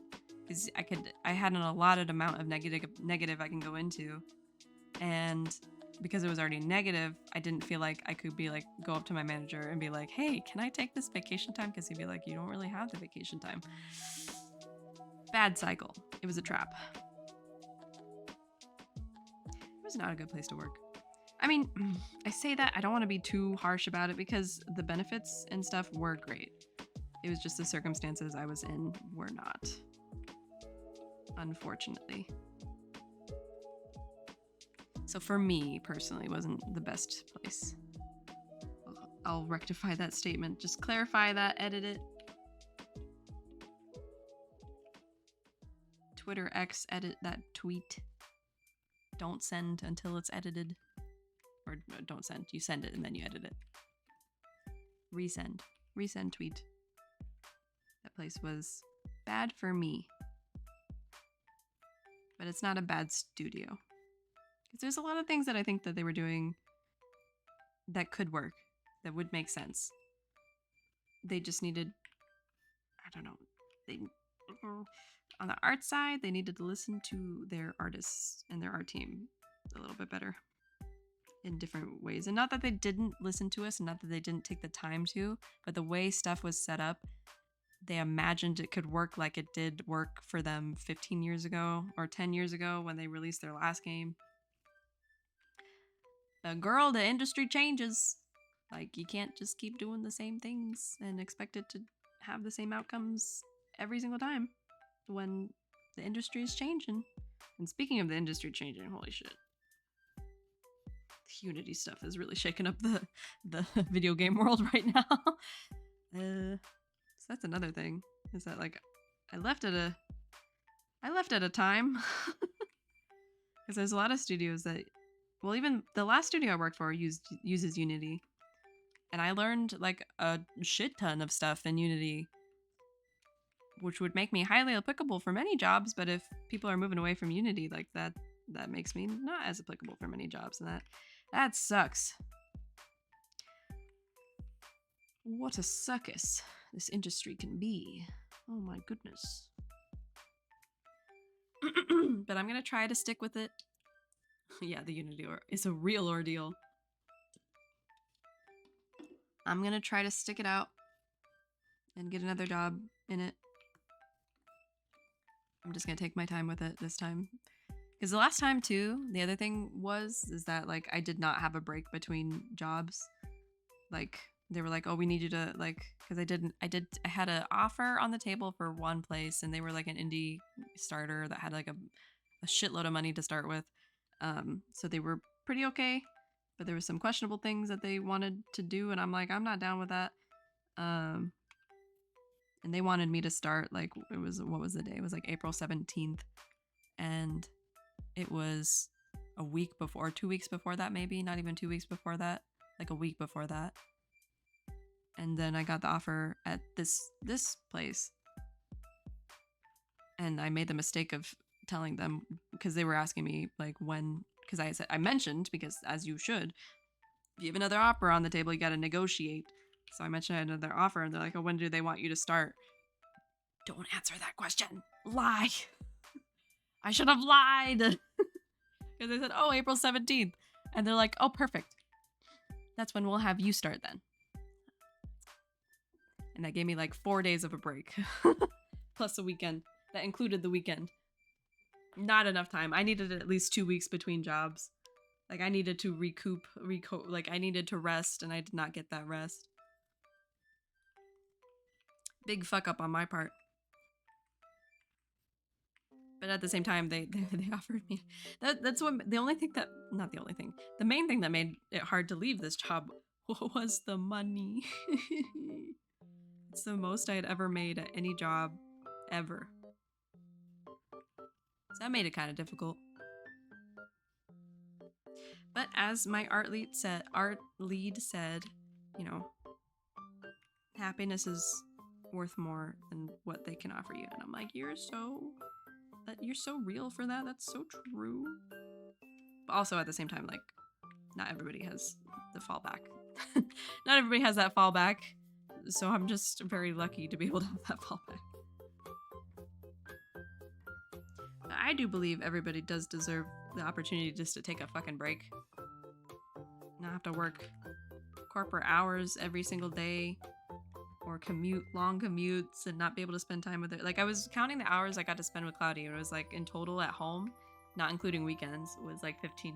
because I had an allotted amount of negative I can go into. And because it was already negative, I didn't feel like I could be like, go up to my manager and be like, hey, can I take this vacation time? Because he'd be like, you don't really have the vacation time. Bad cycle. It was a trap. It was not a good place to work. I mean, I say that, I don't want to be too harsh about it because the benefits and stuff were great. It was just the circumstances I was in were not. Unfortunately. So for me, personally, it wasn't the best place. I'll rectify that statement. Just clarify that, edit it. Twitter X edit that tweet. Don't send until it's edited. Or no, don't send. You send it and then you edit it. Resend. Resend tweet. That place was bad for me. But it's not a bad studio. Because there's a lot of things that I think that they were doing that could work. That would make sense. They just needed, I don't know, on the art side, they needed to listen to their artists and their art team a little bit better in different ways. And not that they didn't listen to us, and not that they didn't take the time to, but the way stuff was set up, they imagined it could work like it did work for them 15 years ago or 10 years ago when they released their last game. The industry changes. Like, you can't just keep doing the same things and expect it to have the same outcomes every single time when the industry is changing. And speaking of the industry changing, holy shit. Unity stuff is really shaking up the video game world right now. So that's another thing. Is that like I left at a time. Because there's a lot of studios that, well, even the last studio I worked for uses Unity. And I learned like a shit ton of stuff in Unity, which would make me highly applicable for many jobs. But if people are moving away from Unity, like that makes me not as applicable for many jobs. And that sucks. What a suckus this industry can be. Oh my goodness. But I'm going to try to stick with it. Yeah, the Unity is a real ordeal. I'm going to try to stick it out and get another job in it. I'm just going to take my time with it this time. Because the last time too, the other thing is that like I did not have a break between jobs. Like they were like, oh, we need you to like, because I had an offer on the table for one place and they were like an indie starter that had like a shitload of money to start with. So they were pretty okay, but there was some questionable things that they wanted to do. And I'm like, I'm not down with that. And they wanted me to start like, what was the day? It was like April 17th. And it was a week before, 2 weeks before that, maybe not even 2 weeks before that, like a week before that. And then I got the offer at this place. And I made the mistake of telling them, because they were asking me like when, because I mentioned, because as you should, if you have another offer on the table, you got to negotiate. So I mentioned I had another offer and they're like, oh, when do they want you to start? Don't answer that question. Lie. I should have lied. Because they said, oh, April 17th. And they're like, oh, perfect. That's when we'll have you start then. And that gave me like 4 days of a break. Plus a weekend. That included the weekend. Not enough time. I needed at least 2 weeks between jobs. Like I needed to like I needed to rest and I did not get that rest. Big fuck up on my part. But at the same time, they offered me. That's what the only thing that, not the only thing, the main thing that made it hard to leave this job was the money. It's the most I had ever made at any job ever. So that made it kind of difficult. But as my art lead said, you know, happiness is worth more than what they can offer you. And I'm like, you're so real for that. That's so true. But also at the same time, like, not everybody has the fallback. Not everybody has that fallback. So I'm just very lucky to be able to have that fallback. But I do believe everybody does deserve the opportunity just to take a fucking break. Not have to work corporate hours every single day. Or long commutes and not be able to spend time with it. Like I was counting the hours I got to spend with Cloudy and it was like in total at home, not including weekends, it was like 15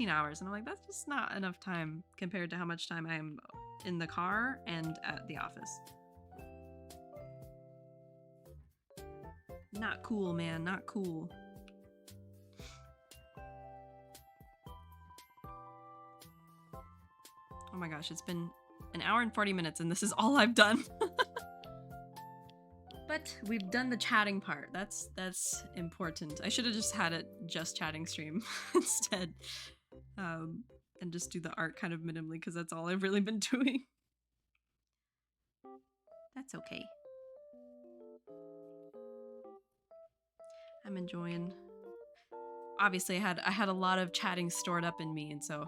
hours. And I'm like, that's just not enough time compared to how much time I am in the car and at the office. Not cool, man, not cool. Oh my gosh, it's been an hour and 40 minutes and this is all I've done. But it. We've done the chatting part. That's important. I should have just had it just chatting stream instead. And just do the art kind of minimally because that's all I've really been doing. That's okay. I'm enjoying. Obviously, I had a lot of chatting stored up in me, and so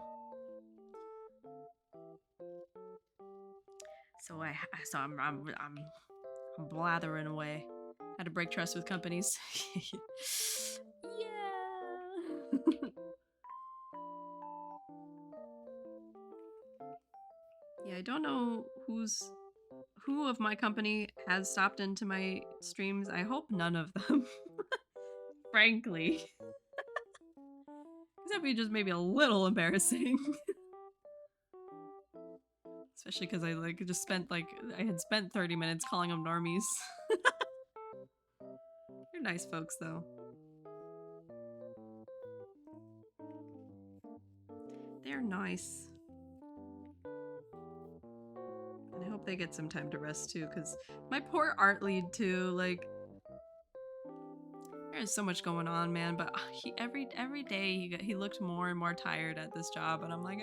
I'm blathering away. How to break trust with companies. Yeah. Yeah, I don't know who of my company has stopped into my streams. I hope none of them. Frankly. That would be just maybe a little embarrassing. Especially because I I had spent 30 minutes calling them normies. They're nice folks though. They're nice. And I hope they get some time to rest too, because my poor art lead too, like, there's so much going on, man, but every day he looked more and more tired at this job, and I'm like,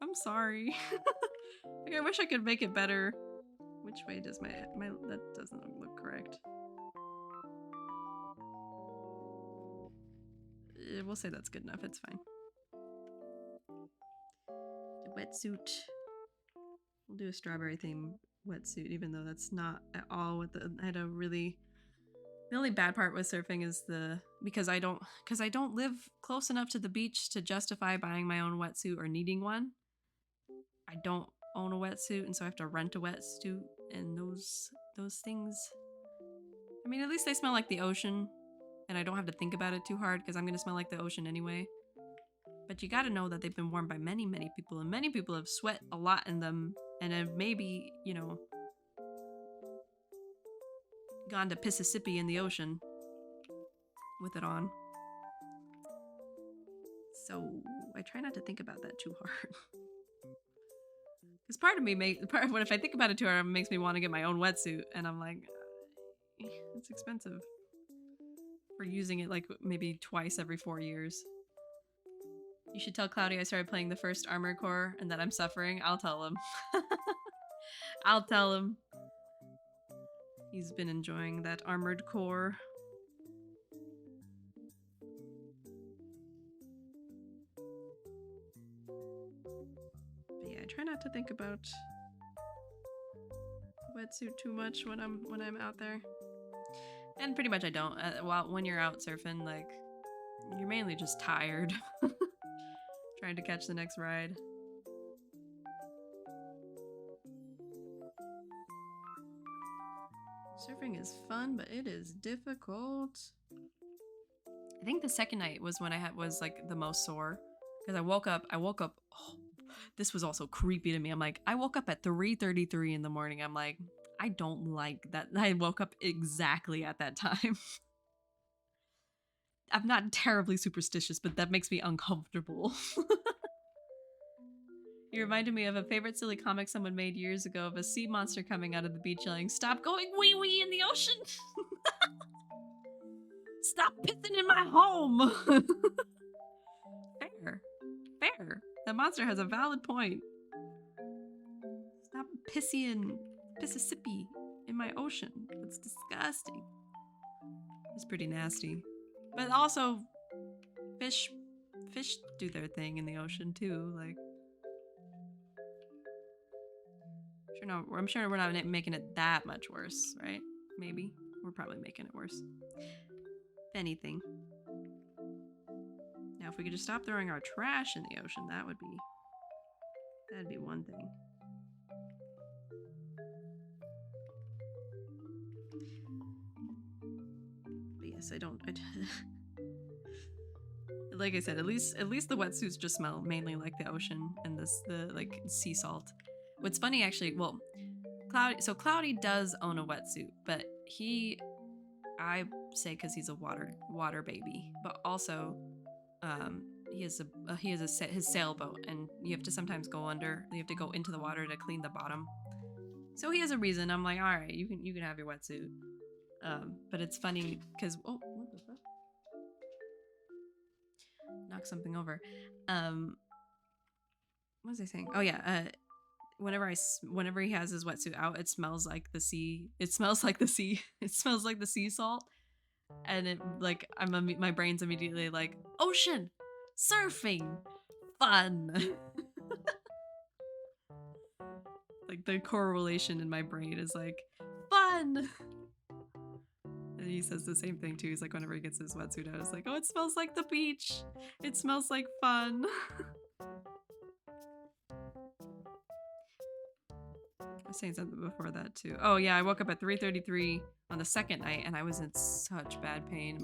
I'm sorry. Like, I wish I could make it better. Which way does my that doesn't look correct. We'll say that's good enough. It's fine. The wetsuit. We'll do a strawberry theme wetsuit, even though that's not at all what I had a really. The only bad part with surfing is because I don't live close enough to the beach to justify buying my own wetsuit or needing one. I don't own a wetsuit, and so I have to rent a wetsuit, and those things. I mean, at least they smell like the ocean, and I don't have to think about it too hard because I'm gonna smell like the ocean anyway. But you gotta know that they've been worn by many, many people, and many people have sweat a lot in them, and have maybe, you know, gone to Mississippi in the ocean with it on. So I try not to think about that too hard. Because part of me if I think about it too hard, it makes me want to get my own wetsuit, and I'm like, it's expensive for using it like maybe twice every 4 years. You should tell Cloudy I started playing the first Armored Core and that I'm suffering. I'll tell him. I'll tell him. He's been enjoying that Armored Core. But yeah, I try not to think about wetsuit too much when I'm out there. And pretty much I don't. Well, when you're out surfing, like, you're mainly just tired. Trying to catch the next ride. Surfing is fun, but it is difficult. I think the second night was when I was like the most sore, because I woke up. Oh, this was also creepy to me. I'm like, I woke up at 3:33 in the morning. I'm like, I don't like that. I woke up exactly at that time. I'm not terribly superstitious, but that makes me uncomfortable. You reminded me of a favorite silly comic someone made years ago of a sea monster coming out of the beach yelling, "Stop going wee wee in the ocean! Stop pissing in my home!" Fair. That monster has a valid point. Stop pissing Mississippi in my ocean. That's disgusting. It's pretty nasty. But also, fish do their thing in the ocean too. Like, I'm sure we're not making it that much worse, right? Maybe we're probably making it worse. If anything. Now, if we could just stop throwing our trash in the ocean, that'd be one thing. But yes, I don't. Like I said, at least the wetsuits just smell mainly like the ocean and the like sea salt. What's funny, actually, well, Cloudy does own a wetsuit, but I say because he's a water baby, but also, he has his sailboat, and you have to sometimes go under. You have to go into the water to clean the bottom. So he has a reason. I'm like, all right, you can have your wetsuit. But it's funny because oh, what the fuck? Knock something over. What was I saying? Oh yeah. Whenever he has his wetsuit out, it smells like the sea. It smells like the sea. It smells like the sea salt, and it like my brain's immediately like ocean, surfing, fun. Like the correlation in my brain is like fun. And he says the same thing too. He's like, whenever he gets his wetsuit out, it's like, oh, it smells like the beach. It smells like fun. I was saying something before that too. Oh yeah, I woke up at 3:33 on the second night and I was in such bad pain.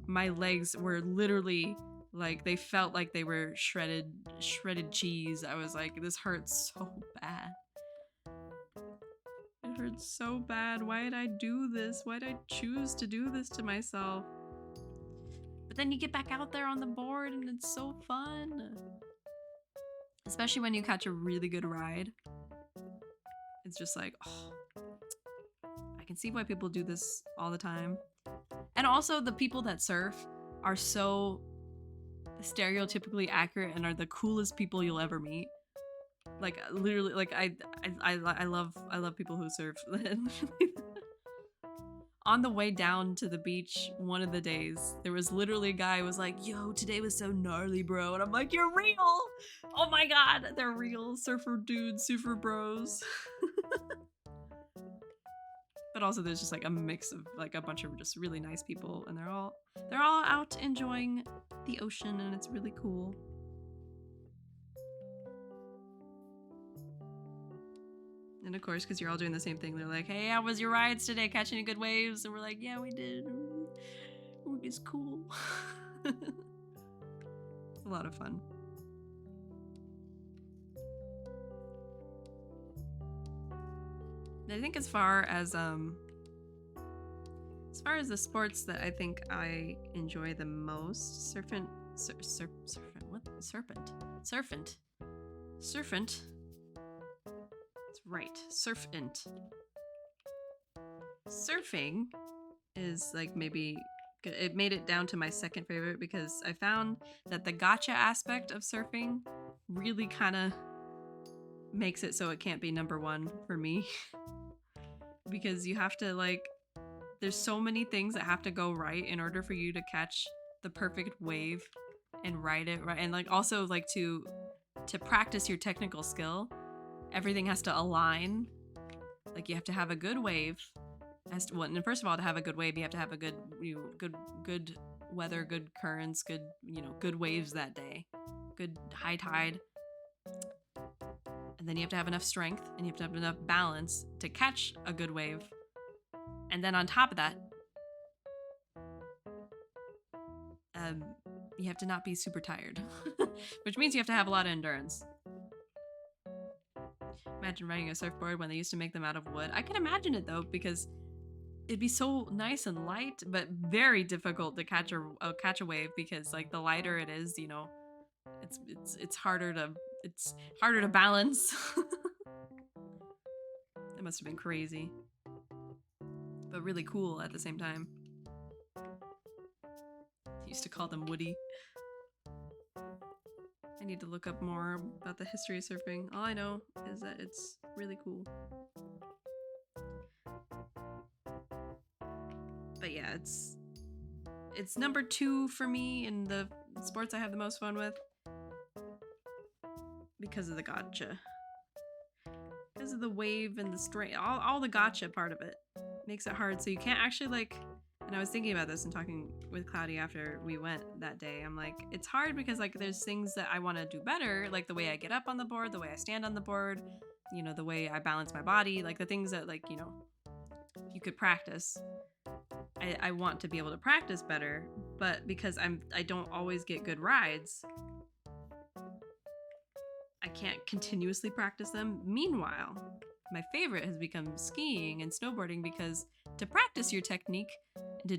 My legs were literally like they felt like they were shredded cheese. I was like, this hurts so bad. It hurts so bad. Why did I do this? Why did I choose to do this to myself? But then you get back out there on the board and it's so fun. Especially when you catch a really good ride. It's just like, oh, I can see why people do this all the time. And also the people that surf are so stereotypically accurate and are the coolest people you'll ever meet. Like literally, like I love people who surf. On the way down to the beach one of the days, there was literally a guy who was like, yo, today was so gnarly, bro. And I'm like, you're real. Oh my god, they're real surfer dudes, surfer bros. But also there's just like a mix of like a bunch of just really nice people, and they're all out enjoying the ocean, and it's really cool. And of course, because you're all doing the same thing, they're like, hey, how was your rides today? Catching any good waves? And we're like, yeah, we did. It's cool. It's a lot of fun. I think as far as the sports that I think I enjoy the most, surfing. That's right, surfing. Surfing is like maybe it made it down to my second favorite because I found that the gotcha aspect of surfing really kind of makes it so it can't be number one for me. Because you have to like, there's so many things that have to go right in order for you to catch the perfect wave and ride it right. And like also like to practice your technical skill, everything has to align. Like you have to have a good wave. And first of all, to have a good wave, you have to have a good weather, good currents, good waves that day, good high tide. And then you have to have enough strength and you have to have enough balance to catch a good wave. And then on top of that, you have to not be super tired, which means you have to have a lot of endurance. Imagine riding a surfboard when they used to make them out of wood. I can imagine it though, because it'd be so nice and light, but very difficult to catch a wave because like the lighter it is, it's harder to balance. That must have been crazy, but really cool at the same time. I used to call them Woody. I need to look up more about the history of surfing. All I know is that it's really cool. But yeah, it's number 2 for me in the sports I have the most fun with. Because of the gotcha. Because of the wave and the straight, all the gotcha part of it makes it hard. So you can't actually like, and I was thinking about this and talking with Cloudy after we went that day. I'm like, it's hard because like there's things that I want to do better, like the way I get up on the board, the way I stand on the board, the way I balance my body, like the things that like, you could practice. I want to be able to practice better, but because I don't always get good rides, I can't continuously practice them. Meanwhile, my favorite has become skiing and snowboarding because to practice your technique, to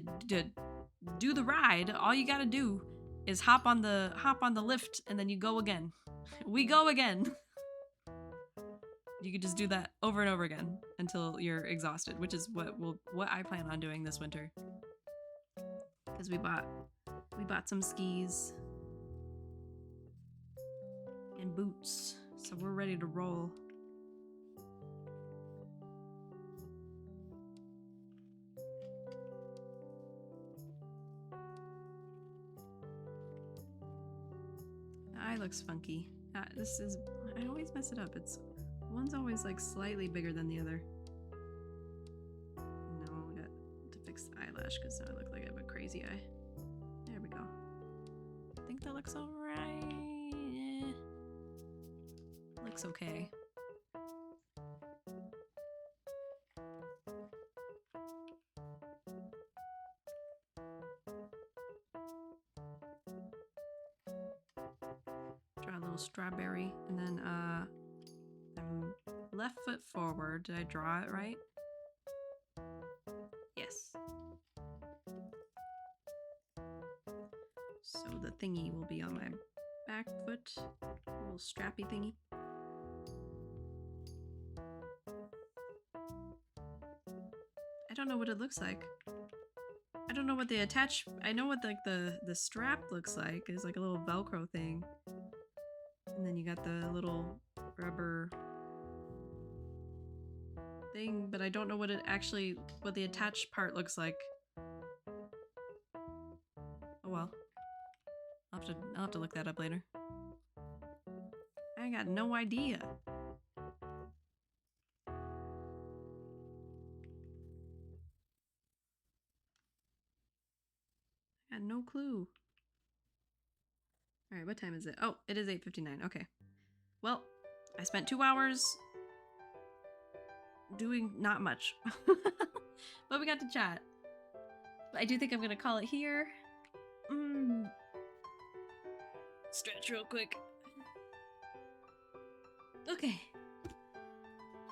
do the ride, all you gotta do is hop on the lift and then you go again. We go again. You could just do that over and over again until you're exhausted, which is what I plan on doing this winter. Because we bought some skis and boots, so we're ready to roll. The eye looks funky. I always mess it up. One's always like slightly bigger than the other. No, I got to fix the eyelash because now I look like I have a crazy eye. There we go. I think that looks alright. Looks okay. Draw a little strawberry, and then I'm left foot forward. Did I draw it right? Yes. So the thingy will be on my back foot, a little strappy thingy. I don't know what it looks like. I don't know what the I know what like the strap looks like. It's like a little Velcro thing. And then you got the little rubber thing, but I don't know what the attached part looks like. Oh well. I'll have to look that up later. I got no idea. I got no clue. Alright, what time is it? Oh, it is 8:59. Okay. Well, I spent 2 hours doing not much. But we got to chat. But I do think I'm gonna call it here. Stretch real quick. Okay.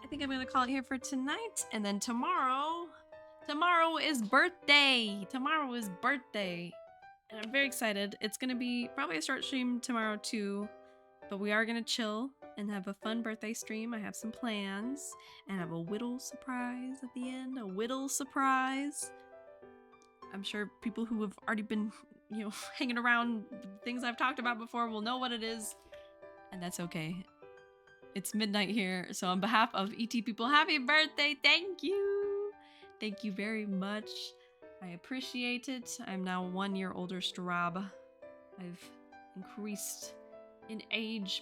I think I'm gonna call it here for tonight, and then tomorrow is birthday! Tomorrow is birthday! And I'm very excited. It's gonna be probably a short stream tomorrow too, but we are gonna chill and have a fun birthday stream. I have some plans, and I have a whittle surprise at the end. A whittle surprise! I'm sure people who have already been, hanging around things I've talked about before will know what it is, and that's okay. It's midnight here, so on behalf of ET people, happy birthday! Thank you! Thank you very much. I appreciate it. I'm now 1 year older Strab. I've increased in age,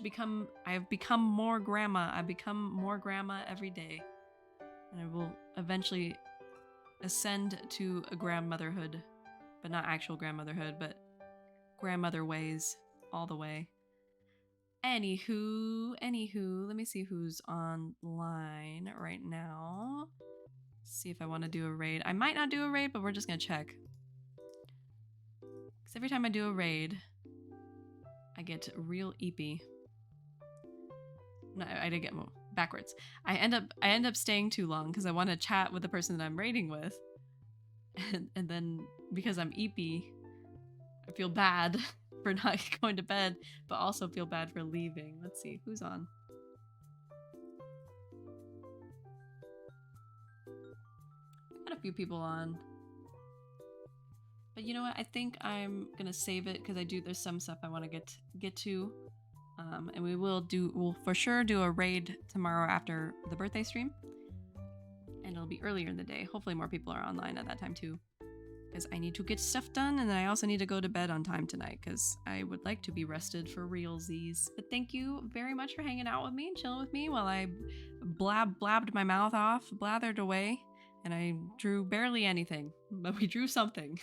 I have become more grandma. I become more grandma every day. And I will eventually ascend to a grandmotherhood. But not actual grandmotherhood, but grandmother ways all the way. Anywho, let me see who's online right now. See if I want to do a raid. I might not do a raid, but we're just gonna check. Because every time I do a raid, I get real eepy. No, I did get backwards. I end up staying too long because I want to chat with the person that I'm raiding with, and then because I'm eepy, I feel bad for not going to bed, but also feel bad for leaving. Let's see who's on. Got a few people on, but you know what? I think I'm gonna save it because there's some stuff I want to get to, and we'll for sure do a raid tomorrow after the birthday stream, and it'll be earlier in the day. Hopefully more people are online at that time too, because I need to get stuff done, and then I also need to go to bed on time tonight because I would like to be rested for realsies. But thank you very much for hanging out with me and chilling with me while I blabbed my mouth off, blathered away. And I drew barely anything, but we drew something.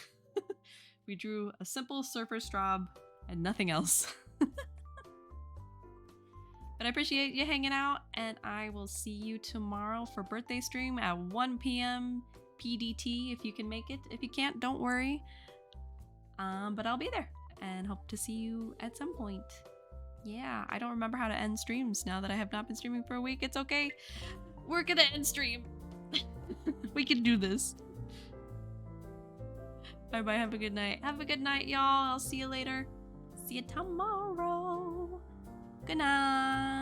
We drew a simple surfer Straub and nothing else. But I appreciate you hanging out, and I will see you tomorrow for birthday stream at 1 p.m. PDT if you can make it. If you can't, don't worry. But I'll be there and hope to see you at some point. Yeah, I don't remember how to end streams now that I have not been streaming for a week. It's okay. We're gonna end stream. We can do this. Bye bye. Have a good night. Have a good night, y'all. I'll see you later. See you tomorrow. Good night.